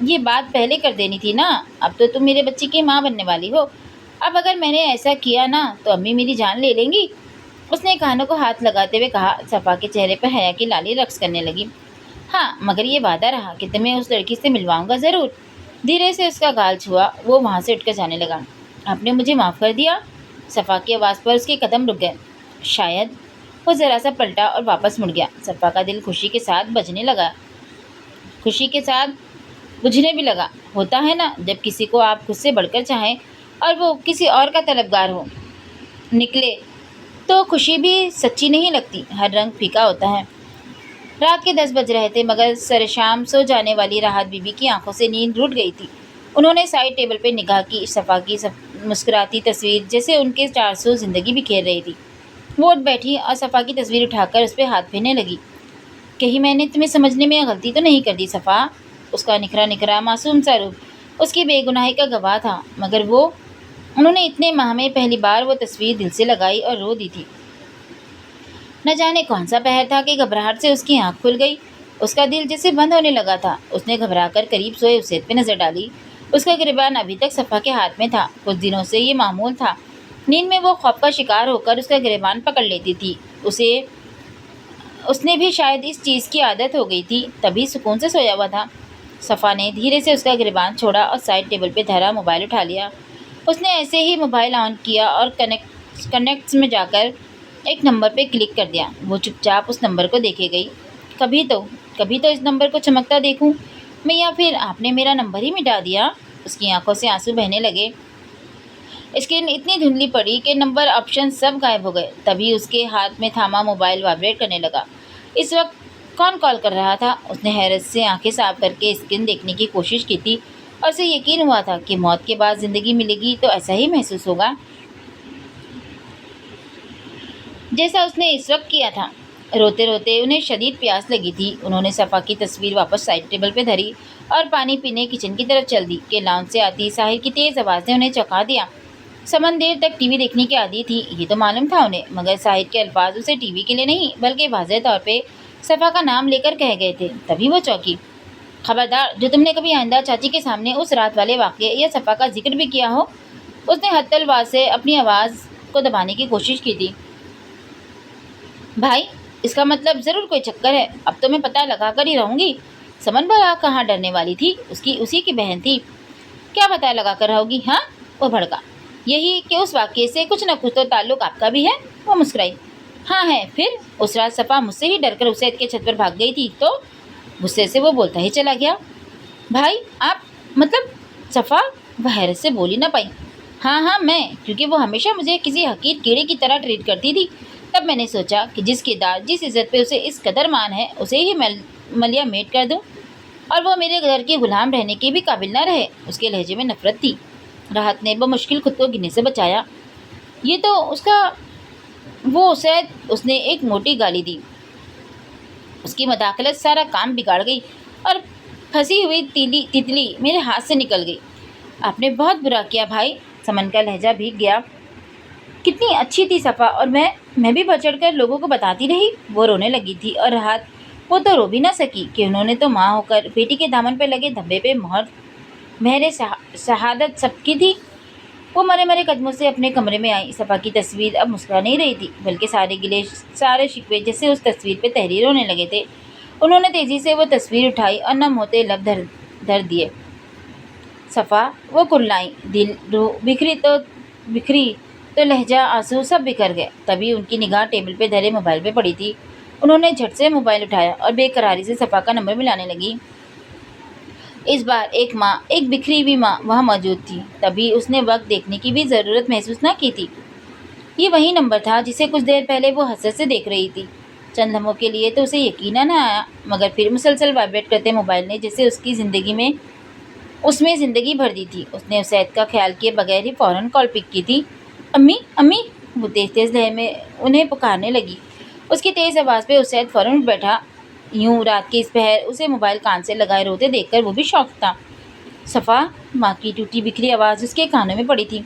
یہ بات پہلے کر دینی تھی نا، اب تو تم میرے بچے کی ماں بننے والی ہو، اب اگر میں نے ایسا کیا نا تو امی میری جان لے لیں گی۔ اس نے کانوں کو ہاتھ لگاتے ہوئے کہا۔ صفا کے چہرے پر حیا کی لالی رقص کرنے لگی۔ ہاں، مگر یہ وعدہ رہا کہ تمہیں اس لڑکی سے ملواؤں گا ضرور۔ دھیرے سے اس کا گال چھوا، وہ وہاں سے اٹھ کر جانے لگا۔ آپ نے مجھے معاف کر دیا؟ صفا کی آواز پر اس کے قدم رک گئے۔ شاید۔ وہ ذرا سا پلٹا اور واپس مڑ گیا۔ صفا کا دل خوشی کے ساتھ بجنے لگا، خوشی کے ساتھ بجھنے بھی لگا۔ ہوتا ہے نا جب کسی کو آپ خود سے بڑھ کر چاہیں اور وہ کسی اور کا طلبگار ہو نکلے تو خوشی بھی سچی نہیں لگتی، ہر رنگ پھیکا ہوتا ہے۔ رات کے 10 بج رہے تھے مگر سر شام سو جانے والی راحت بی بی کی آنکھوں سے نیند روٹ گئی تھی۔ انہوں نے سائڈ ٹیبل پہ نگاہ کی، صفا کی مسکراتی تصویر جیسے ان کے 400 زندگی بکھیر رہی تھی۔ وہ اٹھ بیٹھی اور صفا کی تصویر اٹھا کر اس پہ ہاتھ پھیرنے لگی۔ کہیں میں نے تمہیں سمجھنے میں غلطی تو نہیں کر دی صفا؟ اس کا نکھرا نکھرا معصوم سا روپ اس کی بے گناہی کا گواہ تھا، مگر انہوں نے اتنے ماہ میں پہلی بار وہ تصویر دل سے لگائی اور رو دی تھی۔ نہ جانے کون سا پہر تھا کہ گھبراہٹ سے اس کی آنکھ کھل گئی، اس کا دل جیسے بند ہونے لگا تھا۔ اس نے گھبرا کر قریب سوئے اسید پہ نظر ڈالی، اس کا گریبان ابھی تک صفا کے ہاتھ میں تھا۔ کچھ دنوں سے یہ معمول تھا، نیند میں وہ خوف کا شکار ہو کر اس کا گریبان پکڑ لیتی تھی۔ اس نے بھی شاید اس چیز کی عادت ہو گئی تھی، تبھی سکون سے سویا ہوا تھا۔ صفا نے دھیرے سے اس کا گریبان چھوڑا اور سائڈ ٹیبل پہ دھرا موبائل اٹھا لیا۔ اس نے ایسے ہی موبائل آن کیا اور کنیکٹس میں جا کر ایک نمبر پہ کلک کر دیا۔ وہ چپ چاپ اس نمبر کو دیکھے گئی۔ کبھی تو اس نمبر کو چمکتا دیکھوں میں، یا پھر آپ نے میرا نمبر ہی مٹا دیا؟ اس کی آنکھوں سے آنسو بہنے لگے۔ اسکرین اتنی دھندلی پڑی کہ نمبر آپشن سب غائب ہو گئے۔ تبھی اس کے ہاتھ میں تھاما موبائل وائبریٹ کرنے لگا۔ اس وقت کون کال کر رہا تھا؟ اس نے حیرت سے آنکھیں صاف کر کے اسکرین دیکھنے کی کوشش کی تھی اور اسے یقین ہوا تھا کہ موت کے بعد زندگی ملے گی تو ایسا ہی محسوس ہوگا جیسا اس نے اس وقت کیا تھا۔ روتے روتے انہیں شدید پیاس لگی تھی۔ انہوں نے صفا کی تصویر واپس سائڈ ٹیبل پہ دھری اور پانی پینے کچن کی طرف چل دی کہ لانچ سے آتی ساحر کی تیز آواز نے انہیں چونکا دیا۔ سمن دیر تک ٹی وی دیکھنے کی عادی تھی، یہ تو معلوم تھا انہیں، مگر ساحر کے الفاظ اسے ٹی وی کے لیے نہیں بلکہ واضح طور پہ صفا کا نام لے کر کہہ گئے تھے۔ تبھی وہ چونکی۔ خبردار، جو تم نے کبھی آئندہ چاچی کے سامنے اس رات والے واقعے یا صفا کا ذکر بھی کیا ہو۔ اس نے حد الفاظ سے اپنی آواز کو دبانے کی کوشش کی تھی۔ بھائی، اس کا مطلب ضرور کوئی چکر ہے، اب تو میں پتہ لگا کر ہی رہوں گی۔ سمن بھلا کہاں ڈرنے والی تھی، اسی کی بہن تھی، کیا پتہ لگا کر رہو گی؟ ہاں، وہ بھڑکا۔ یہی کہ اس واقعے سے کچھ نہ کچھ تو تعلق آپ کا بھی ہے۔ وہ مسکرائی۔ ہاں ہے، پھر اس رات صفا مجھ سے ہی ڈر کر اسید کے چھت پر بھاگ گئی تھی تو؟ غصے سے وہ بولتا ہی چلا گیا۔ بھائی، آپ مطلب؟ صفا وہ حیرت سے بولی نہ پائی۔ ہاں میں، کیونکہ وہ ہمیشہ مجھے کسی حقیر کیڑے کی طرح ٹریٹ کرتی تھی۔ تب میں نے سوچا کہ جس کردار جس عزت پہ اسے اس قدر مان ہے اسے ہی ملیا میٹ کر دوں اور وہ میرے گھر کے غلام رہنے کے بھی قابل نہ رہے۔ اس کے لہجے میں نفرت تھی۔ راحت نے بمشکل خود کو گرنے سے بچایا۔ یہ تو وہ اسید، اس نے ایک موٹی گالی دی۔ اس کی مداخلت سارا کام بگاڑ گئی اور پھنسی ہوئی تیتلی میرے ہاتھ سے نکل گئی۔ آپ نے بہت برا کیا بھائی۔ سمن کا لہجہ بھیگ گیا۔ کتنی اچھی تھی صفا، اور میں بھی بڑھ چڑھ کر لوگوں کو بتاتی رہی۔ وہ رونے لگی تھی اور راحت، وہ تو رو بھی نہ سکی کہ انہوں نے تو ماں ہو کر بیٹی کے دامن پہ لگے دھبے پہ مہر شہادت سب کی تھی۔ وہ مرے مرے قدموں سے اپنے کمرے میں آئی۔ صفا کی تصویر اب مسکرا نہیں رہی تھی بلکہ سارے گلے سارے شکوے جیسے اس تصویر پہ تحریر ہونے لگے تھے۔ انہوں نے تیزی سے وہ تصویر اٹھائی اور نم ہوتے لب دھر دیے۔ صفا، وہ کرلائیں، دل روح بکھری تو لہجہ آنسو سب بکھر گئے۔ تبھی ان کی نگاہ ٹیبل پہ دھرے موبائل پہ پڑی تھی۔ انہوں نے جھٹ سے موبائل اٹھایا اور بے قراری سے صفا کا نمبر ملانے لگی۔ اس بار ایک بکھری ہوئی ماں وہاں موجود تھی۔ تبھی اس نے وقت دیکھنے کی بھی ضرورت محسوس نہ کی تھی۔ یہ وہی نمبر تھا جسے کچھ دیر پہلے وہ حسرت سے دیکھ رہی تھی۔ چند لمحوں کے لیے تو اسے یقین نہ آیا، مگر پھر مسلسل وائبریٹ کرتے موبائل نے جیسے اس میں زندگی بھر دی تھی۔ اس نے اسید کا خیال کیے بغیر ہی فوراً کال پک کی تھی۔ امی، وہ تیز لہر میں انہیں پکارنے لگی۔ اس کی تیز آواز پہ اسید فوراً اٹھ بیٹھا۔ یوں رات کے اس پہر اسے موبائل کان سے لگائے روتے دیکھ کر وہ بھی شاک تھا۔ صفا، ماں کی ٹوٹی بکھری آواز اس کے کانوں میں پڑی تھی۔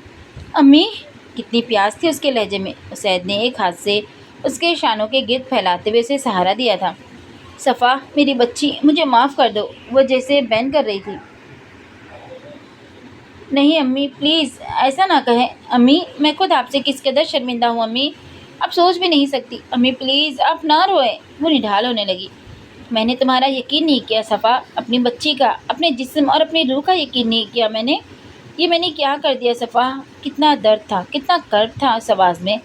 امی، کتنی پیاس تھی اس کے لہجے میں۔ اسید نے ایک ہاتھ سے اس کے شانوں کے گرد پھیلاتے ہوئے اسے سہارا دیا تھا۔ صفا، میری بچی، مجھے معاف کر دو، وہ جیسے بین کر رہی تھی۔ نہیں امی پلیز ایسا نہ کہیں امی، میں خود آپ سے کس قدر شرمندہ ہوں امی، آپ سوچ بھی نہیں سکتی امی پلیز آپ نہ روئیں۔ وہ نڈھال ہونے لگی۔ میں نے تمہارا یقین نہیں کیا صفا، اپنی بچی کا، اپنے جسم اور اپنی روح کا یقین نہیں کیا میں نے۔ یہ میں نے کیا کر دیا صفا؟ کتنا درد تھا، کتنا کرب تھا اس آواز میں۔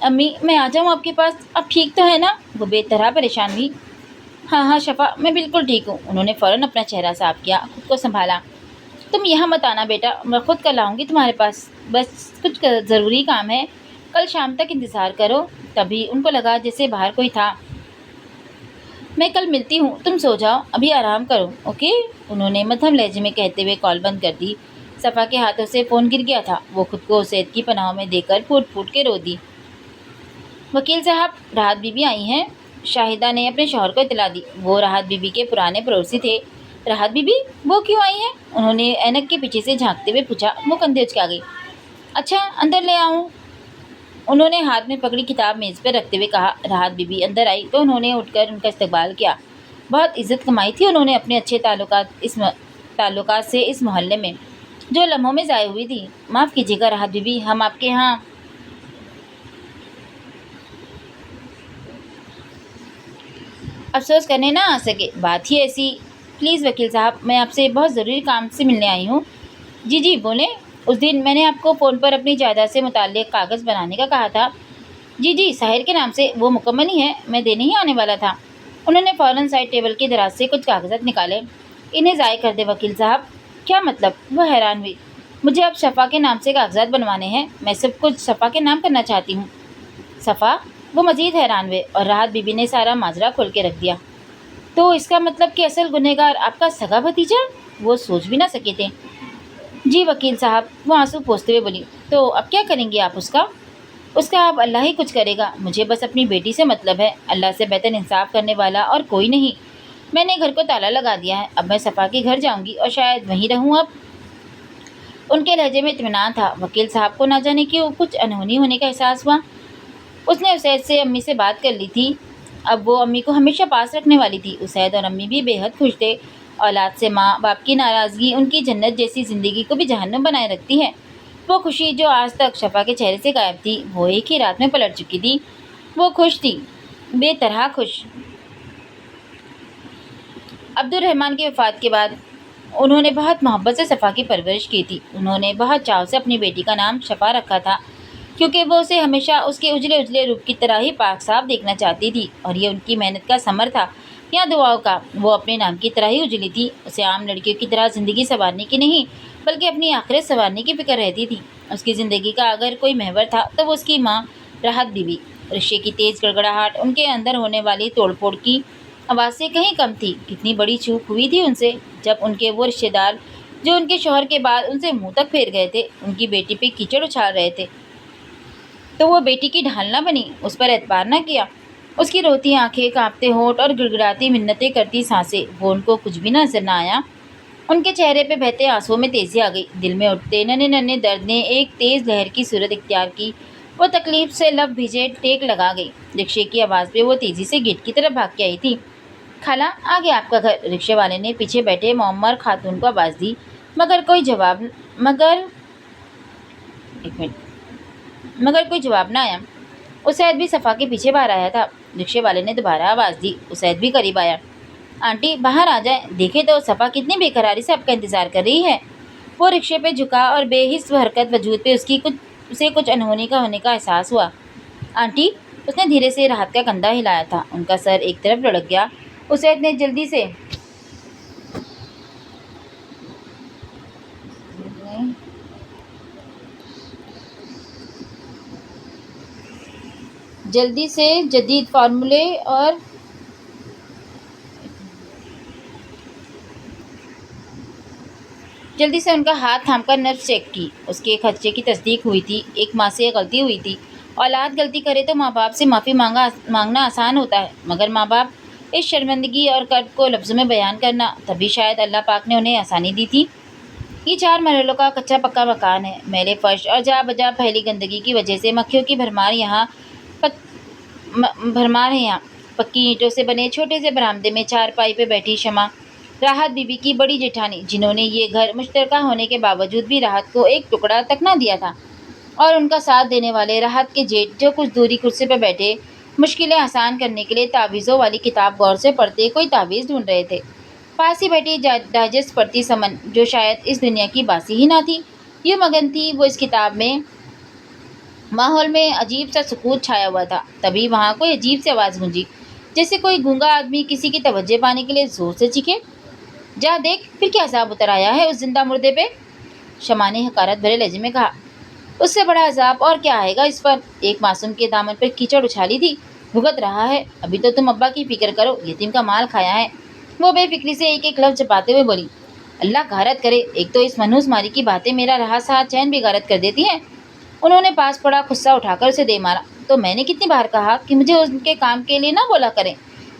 امی میں آ جاؤں آپ کے پاس، آپ ٹھیک تو ہے نا؟ وہ بے طرح پریشان ہوئی۔ ہاں ہاں شفا میں بالکل ٹھیک ہوں۔ انہوں نے فوراً اپنا چہرہ صاف کیا، خود کو سنبھالا۔ تم یہاں مت آنا بیٹا، میں خود کل آؤں گی تمہارے پاس، بس کچھ ضروری کام ہے، کل شام تک انتظار کرو۔ تبھی ان کو لگا جیسے باہر کوئی تھا۔ میں کل ملتی ہوں، تم سو جاؤ، ابھی آرام کرو اوکے؟ انہوں نے مدھم لہجے میں کہتے ہوئے کال بند کر دی۔ صفا کے ہاتھوں سے فون گر گیا تھا، وہ خود کو اسید کی پناہوں میں دے کر پھوٹ پھوٹ کے رو دی۔ وکیل صاحب راحت بی بی آئی ہیں، شاہدہ نے اپنے شوہر کو اطلاع دی۔ وہ راحت بی بی کے پرانے پڑوسی تھے۔ راحت بی بی وہ کیوں آئی ہیں؟ انہوں نے اینک کے پیچھے سے جھانکتے ہوئے پوچھا۔ وہ کندھے اچکا گئی۔ اچھا اندر لے آؤں؟ انہوں نے ہاتھ میں پکڑی کتاب میز پر رکھتے ہوئے کہا۔ راحت بی بی اندر آئی تو انہوں نے اٹھ کر ان کا استقبال کیا۔ بہت عزت کمائی تھی انہوں نے اپنے اچھے تعلقات سے اس محلے میں، جو لمحوں میں ضائع ہوئی تھی۔ معاف کیجیے گا راحت بی بی، ہم آپ کے یہاں افسوس کرنے نہ آ سکے، بات ہی ایسی۔ پلیز وکیل صاحب میں آپ سے بہت ضروری کام سے ملنے آئی ہوں۔ جی جی بولیں۔ اس دن میں نے آپ کو فون پر اپنی جائیداد سے متعلق کاغذ بنانے کا کہا تھا۔ جی جی ساحر کے نام سے، وہ مکمل ہی ہے، میں دینے ہی آنے والا تھا۔ انہوں نے فوراً سائڈ ٹیبل کی دراز سے کچھ کاغذات نکالے۔ انہیں ضائع کر دے وکیل صاحب۔ کیا مطلب؟ وہ حیران ہوئی۔ مجھے اب صفا کے نام سے کاغذات بنوانے ہیں، میں سب کچھ صفا کے نام کرنا چاہتی ہوں۔ صفا؟ وہ مزید حیران ہوئے اور راحت بی بی نے سارا ماجرا کھول کے رکھ دیا۔ تو اس کا مطلب کہ اصل گنہگار آپ کا سگا بھتیجا؟ وہ سوچ بھی نہ سکے تھے۔ جی وکیل صاحب، وہ آنسو پوچھتے ہوئے بولی۔ تو اب کیا کریں گے آپ اس کا اب اللہ ہی کچھ کرے گا، مجھے بس اپنی بیٹی سے مطلب ہے، اللہ سے بہتر انصاف کرنے والا اور کوئی نہیں۔ میں نے گھر کو تالا لگا دیا ہے، اب میں صفا کے گھر جاؤں گی اور شاید وہیں رہوں اب۔ ان کے لہجے میں اطمینان تھا۔ وکیل صاحب کو نہ جانے کیوں کچھ انہونی ہونے کا احساس ہوا۔ اس نے اسید سے امی سے بات کر لی تھی، اب وہ امی کو ہمیشہ پاس رکھنے والی تھی۔ اسید اور امی بھی بے حد خوش تھے۔ اولاد سے ماں باپ کی ناراضگی ان کی جنت جیسی زندگی کو بھی جہنم بنائے رکھتی ہے۔ وہ خوشی جو آج تک شفا کے چہرے سے غائب تھی، وہ ایک ہی رات میں پلٹ چکی تھی۔ وہ خوش تھی، بے طرح خوش۔ عبد الرحمن کی وفات کے بعد انہوں نے بہت محبت سے صفا کی پرورش کی تھی۔ انہوں نے بہت چاو سے اپنی بیٹی کا نام شفا رکھا تھا، کیونکہ وہ اسے ہمیشہ اس کے اجلے اجلے روپ کی طرح ہی پاک صاف دیکھنا چاہتی تھی، اور یہ ان کی محنت کا ثمر تھا یا دعاؤں کا۔ وہ اپنے نام کی طرح ہی اجلی تھی۔ اسے عام لڑکیوں کی طرح زندگی سنوارنے کی نہیں، بلکہ اپنی آخرت سنوارنے کی فکر رہتی تھی۔ اس کی زندگی کا اگر کوئی محور تھا تو وہ اس کی ماں راحت بی بی۔ رشتے کی تیز گڑگڑاہٹ ان کے اندر ہونے والی توڑ پھوڑ کی آواز سے کہیں کم تھی۔ کتنی بڑی چوک ہوئی تھی ان سے، جب ان کے وہ رشتے دار جو ان کے شوہر کے بعد ان سے منہ تک پھیر گئے تھے، ان کی بیٹی پہ کیچڑ اچھال رہے تھے، تو وہ بیٹی کی ڈھال نہ بنی، اس پر اعتبار نہ کیا۔ اس کی روتی آنکھیں، کانپتے ہونٹ اور گڑگڑاتی منتیں کرتی سانسیں، وہ ان کو کچھ بھی نظر نہ آیا۔ ان کے چہرے پہ بہتے آنسوؤں میں تیزی آ گئی۔ دل میں اٹھتے ننھے ننھے درد نے ایک تیز لہر کی صورت اختیار کی۔ وہ تکلیف سے لب بھیجے ٹیک لگا گئی۔ رکشے کی آواز پہ وہ تیزی سے گیٹ کی طرف بھاگ کے آئی تھی۔ خالہ آگے آپ کا گھر، رکشے والے نے پیچھے بیٹھے معمر خاتون کو آواز دی، مگر کوئی جواب نہ آیا۔ اسید بھی صفا کے پیچھے باہر آیا تھا۔ رکشے والے نے دوبارہ آواز دی۔ اسید بھی قریب آیا۔ آنٹی باہر آ جائیں، دیکھیں تو صفا کتنی بے قراری سے آپ کا انتظار کر رہی ہے۔ وہ رکشے پہ جھکا اور بے حس حرکت وجود پہ اسے کچھ انہونی کا ہونے کا احساس ہوا۔ آنٹی، اس نے دھیرے سے راحت کا کندھا ہلایا تھا۔ ان کا سر ایک طرف لڑک گیا۔ اسید نے جلدی سے جدید فارمولے اور جلدی سے ان کا ہاتھ تھام کر نبض چیک کی۔ اس کے خدشے کی تصدیق ہوئی تھی۔ ایک ماں سے غلطی ہوئی تھی۔ اولاد غلطی کرے تو ماں باپ سے معافی مانگنا آسان ہوتا ہے، مگر ماں باپ اس شرمندگی اور کرب کو لفظوں میں بیان کرنا، تبھی شاید اللہ پاک نے انہیں آسانی دی تھی۔ یہ 4 مرحلوں کا کچا پکا مکان ہے۔ میلے فرش اور جا بجا پھیلی گندگی کی وجہ سے مکھیوں کی بھرمار ہے یہاں۔ پکی اینٹوں سے بنے چھوٹے سے برآمدے میں چارپائی پہ بیٹھی شمع راحت بیوی کی بڑی جیٹھانی، جنہوں نے یہ گھر مشترکہ ہونے کے باوجود بھی راحت کو ایک ٹکڑا تک نہ دیا تھا، اور ان کا ساتھ دینے والے راحت کے جیٹھ، جو کچھ دوری کرسی پہ بیٹھے مشکلیں آسان کرنے کے لیے تعویذوں والی کتاب غور سے پڑھتے کوئی تعویذ ڈھونڈ رہے تھے۔ پاس ہی بیٹھی ڈائجسٹ پڑھتی سمن، جو شاید اس دنیا کی باسی ہی نہ تھی، یوں مگن تھی وہ اس کتاب میں۔ ماحول میں عجیب سا سکوت چھایا ہوا تھا۔ تبھی وہاں کوئی عجیب سی آواز گونجی، جیسے کوئی گونگا آدمی کسی کی توجہ پانے کے لیے زور سے چیخے، جا دیکھ پھر کیا عذاب اتر آیا ہے اس زندہ مردے پہ۔ شمع نے حقارت بھرے لہجے میں کہا، اس سے بڑا عذاب اور کیا آئے گا اس پر؟ ایک معصوم کے دامن پر کیچڑ اچھالی تھی، بھگت رہا ہے۔ ابھی تو تم ابا کی فکر کرو، یتیم کا مال کھایا ہے۔ وہ بے فکری سے ایک ایک لفظ چپاتے ہوئے بولی، اللہ غارت کرے، ایک تو اس منحوس ماری کی باتیں میرا رہا سہا چین بھی غارت کر دیتی ہیں۔ انہوں نے پاس پڑا خصہ اٹھا کر اسے دے مارا۔ تو میں نے کتنی بار کہا کہ مجھے ان کے کام کے لیے نہ بولا کریں۔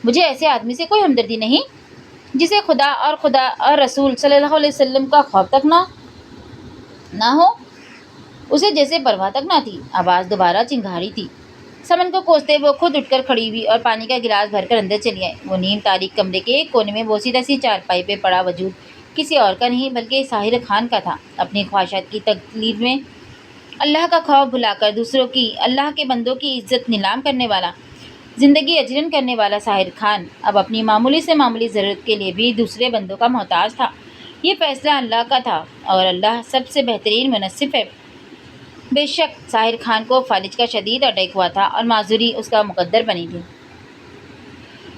مجھے ایسے آدمی سے کوئی ہمدردی نہیں جسے خدا اور رسول صلی اللہ علیہ وسلم کا خوف تک نہ ہو۔ اسے جیسے پرواہ تک نہ تھی۔ آواز دوبارہ چنگھاڑی تھی۔ سمن کو کوستے وہ خود اٹھ کر کھڑی ہوئی اور پانی کا گلاس بھر کر اندر چلی آئی۔ وہ نیم تاریک کمرے کے ایک کونے میں بوسیدہ سی چارپائی پہ پڑا وجود کسی اور کا نہیں بلکہ ساحر خان کا تھا۔ اپنی خواہشات کی تقلید میں اللہ کا خوف بھلا کر دوسروں کی، اللہ کے بندوں کی عزت نیلام کرنے والا، زندگی اجرن کرنے والا ساحر خان اب اپنی معمولی سے معمولی ضرورت کے لیے بھی دوسرے بندوں کا محتاج تھا۔ یہ فیصلہ اللہ کا تھا اور اللہ سب سے بہترین منصف ہے۔ بے شک ساحر خان کو فالج کا شدید اٹیک ہوا تھا اور معذوری اس کا مقدر بنی تھی۔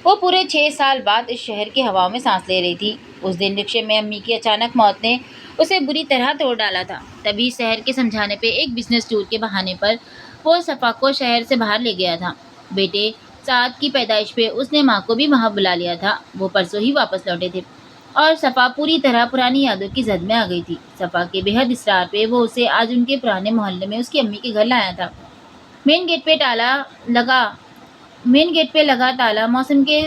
وہ پورے 6 سال بعد اس شہر کی ہواؤں میں سانس لے رہی تھی۔ اس دن رکشے میں امی کی اچانک موت نے اسے بری طرح توڑ ڈالا تھا۔ تبھی شہر کے سمجھانے پہ ایک بزنس ٹور کے بہانے پر وہ صفا کو شہر سے باہر لے گیا تھا۔ بیٹے سعد کی پیدائش پہ اس نے ماں کو بھی وہاں بلا لیا تھا۔ وہ پرسوں ہی واپس لوٹے تھے اور صفا پوری طرح پرانی یادوں کی زد میں آ گئی تھی۔ صفا کے بے حد اصرار پہ وہ اسے آج ان کے پرانے محلے میں اس کی امی کے گھر لایا تھا۔ مین گیٹ پہ لگا تالا موسم کے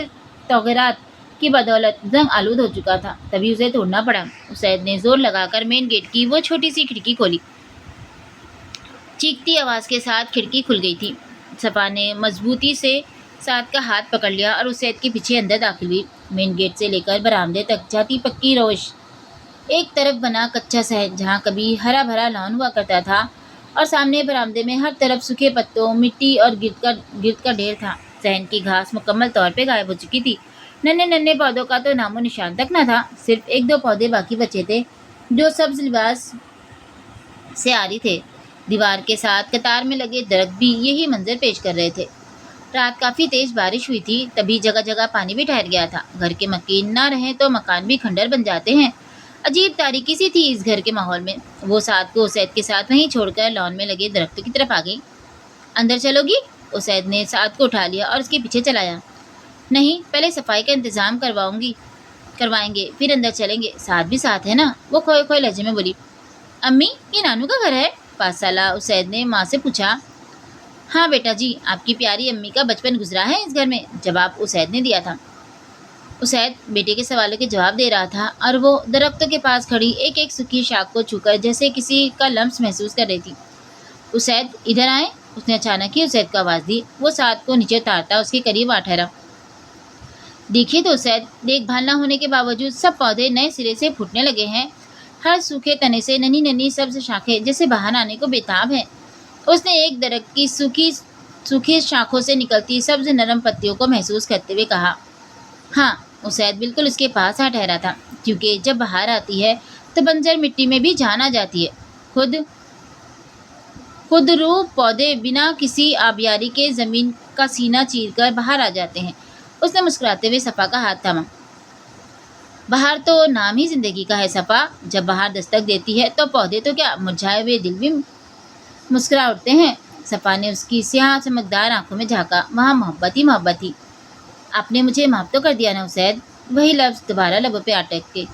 تغیرات کی بدولت زنگ آلود ہو چکا تھا، تبھی اسے توڑنا پڑا۔ اسید نے زور لگا کر مین گیٹ کی وہ چھوٹی سی کھڑکی کھولی۔ چیختی آواز کے ساتھ کھڑکی کھل گئی تھی۔ صفا نے مضبوطی سے سعد کا ہاتھ پکڑ لیا اور اسید کے پیچھے اندر داخل ہوئی۔ مین گیٹ سے لے کر برآمدے تک جاتی پکی روش، ایک طرف بنا کچا صحن جہاں کبھی ہرا بھرا لان ہوا کرتا تھا، اور سامنے برآمدے میں ہر طرف سوکھے پتوں، مٹی اور گرد کا ڈھیر تھا۔ صحن کی گھاس مکمل طور پہ غائب ہو چکی تھی۔ ننھے پودوں کا تو نام و نشان تک نہ تھا۔ صرف 1-2 پودے باقی بچے تھے جو سبز لباس سے عاری تھے۔ دیوار کے ساتھ قطار میں لگے درخت بھی یہی منظر پیش کر رہے تھے۔ رات کافی تیز بارش ہوئی تھی، تبھی جگہ جگہ پانی بھی ٹھہر گیا تھا۔ گھر کے مکین نہ رہیں تو مکان بھی کھنڈر بن جاتے ہیں۔ عجیب تاریکی سی تھی اس گھر کے ماحول میں۔ وہ سعد کو اسید کے ساتھ وہیں چھوڑ کر لان میں لگے درختوں کی طرف آ گئی۔ اندر چلو گی؟ اسید نے سعد کو اٹھا لیا اور اس کے پیچھے چلایا۔ نہیں، پہلے صفائی کا انتظام کروائیں گے، پھر اندر چلیں گے۔ سعد بھی ساتھ ہے نا؟ وہ کھوئے کھوئے لہجے میں بولی۔ امی، یہ نانو کا گھر ہے؟ 5 سالہ اسید نے ماں سے پوچھا۔ ہاں بیٹا جی، آپ کی پیاری امی کا بچپن گزرا ہے اس گھر میں، جواب اسید نے دیا تھا۔ اسید بیٹے کے سوالوں کے جواب دے رہا تھا اور وہ درختوں کے پاس کھڑی ایک ایک سوکھی شاخ کو چھو کر جیسے کسی کا لمس محسوس کر رہی تھی۔ اسید ادھر آئیں، اس نے اچانک ہی اسید کو آواز دی۔ وہ سعد کو نیچے اتارتا اس کے قریب آ ٹھہرا۔ دیکھیے تو اسید، دیکھ بھال نہ ہونے کے باوجود سب پودے نئے سرے سے پھوٹنے لگے ہیں۔ ہر سوکھے تنے سے ننھی سبز شاخیں جیسے باہر آنے کو بےتاب ہیں۔ اس نے ایک درخت کی سوکھی شاخوں سے نکلتی سبز نرم پتیوں کو محسوس کرتے ہوئے کہا۔ ہاں، اسید بالکل اس کے پاس آ ٹھہرا تھا، کیونکہ جب بہار آتی ہے تو بنجر مٹی میں بھی جان آ جاتی ہے۔ خود رو پودے بنا کسی آبیاری کے زمین کا سینہ چیر کر باہر آ جاتے ہیں۔ اس نے مسکراتے ہوئے صفا کا ہاتھ تھاما۔ بہار تو نام ہی زندگی کا ہے صفا، جب بہار دستک دیتی ہے تو پودے تو کیا مرجھائے ہوئے دل بھی مسکرا اٹھتے ہیں۔ صفا نے اس کی سیاہ چمکدار آنکھوں میں جھانکا، وہاں محبت ہی محبت تھی۔ آپ نے مجھے معاف تو کر دیا نا اسید؟ وہی لفظ دوبارہ لبوں پہ اٹک کے،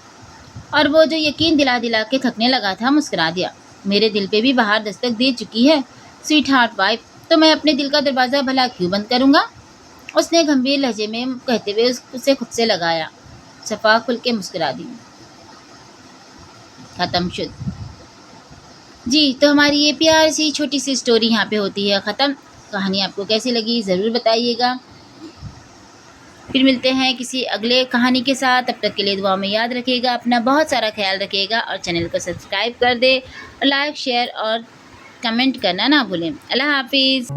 اور وہ جو یقین دلا کے تھکنے لگا تھا مسکرا دیا۔ میرے دل پہ بھی بہار دستک دے چکی ہے سویٹ ہارٹ وائف، تو میں اپنے دل کا دروازہ بھلا کیوں بند کروں گا؟ اس نے گمبھیر لہجے میں کہتے ہوئے اسے خود سے لگایا۔ صفا کھل کے مسکرا دی۔ ختم شد۔ جی تو ہماری یہ پیاری سی چھوٹی سی سٹوری یہاں پہ ہوتی ہے ختم۔ کہانی آپ کو کیسی لگی ضرور بتائیے گا۔ پھر ملتے ہیں کسی اگلے کہانی کے ساتھ، تب تک کے لیے دعا میں یاد رکھیے گا، اپنا بہت سارا خیال رکھیے گا اور چینل کو سبسکرائب کر دے، لائک شیئر اور کمنٹ کرنا نہ بھولیں۔ اللہ حافظ۔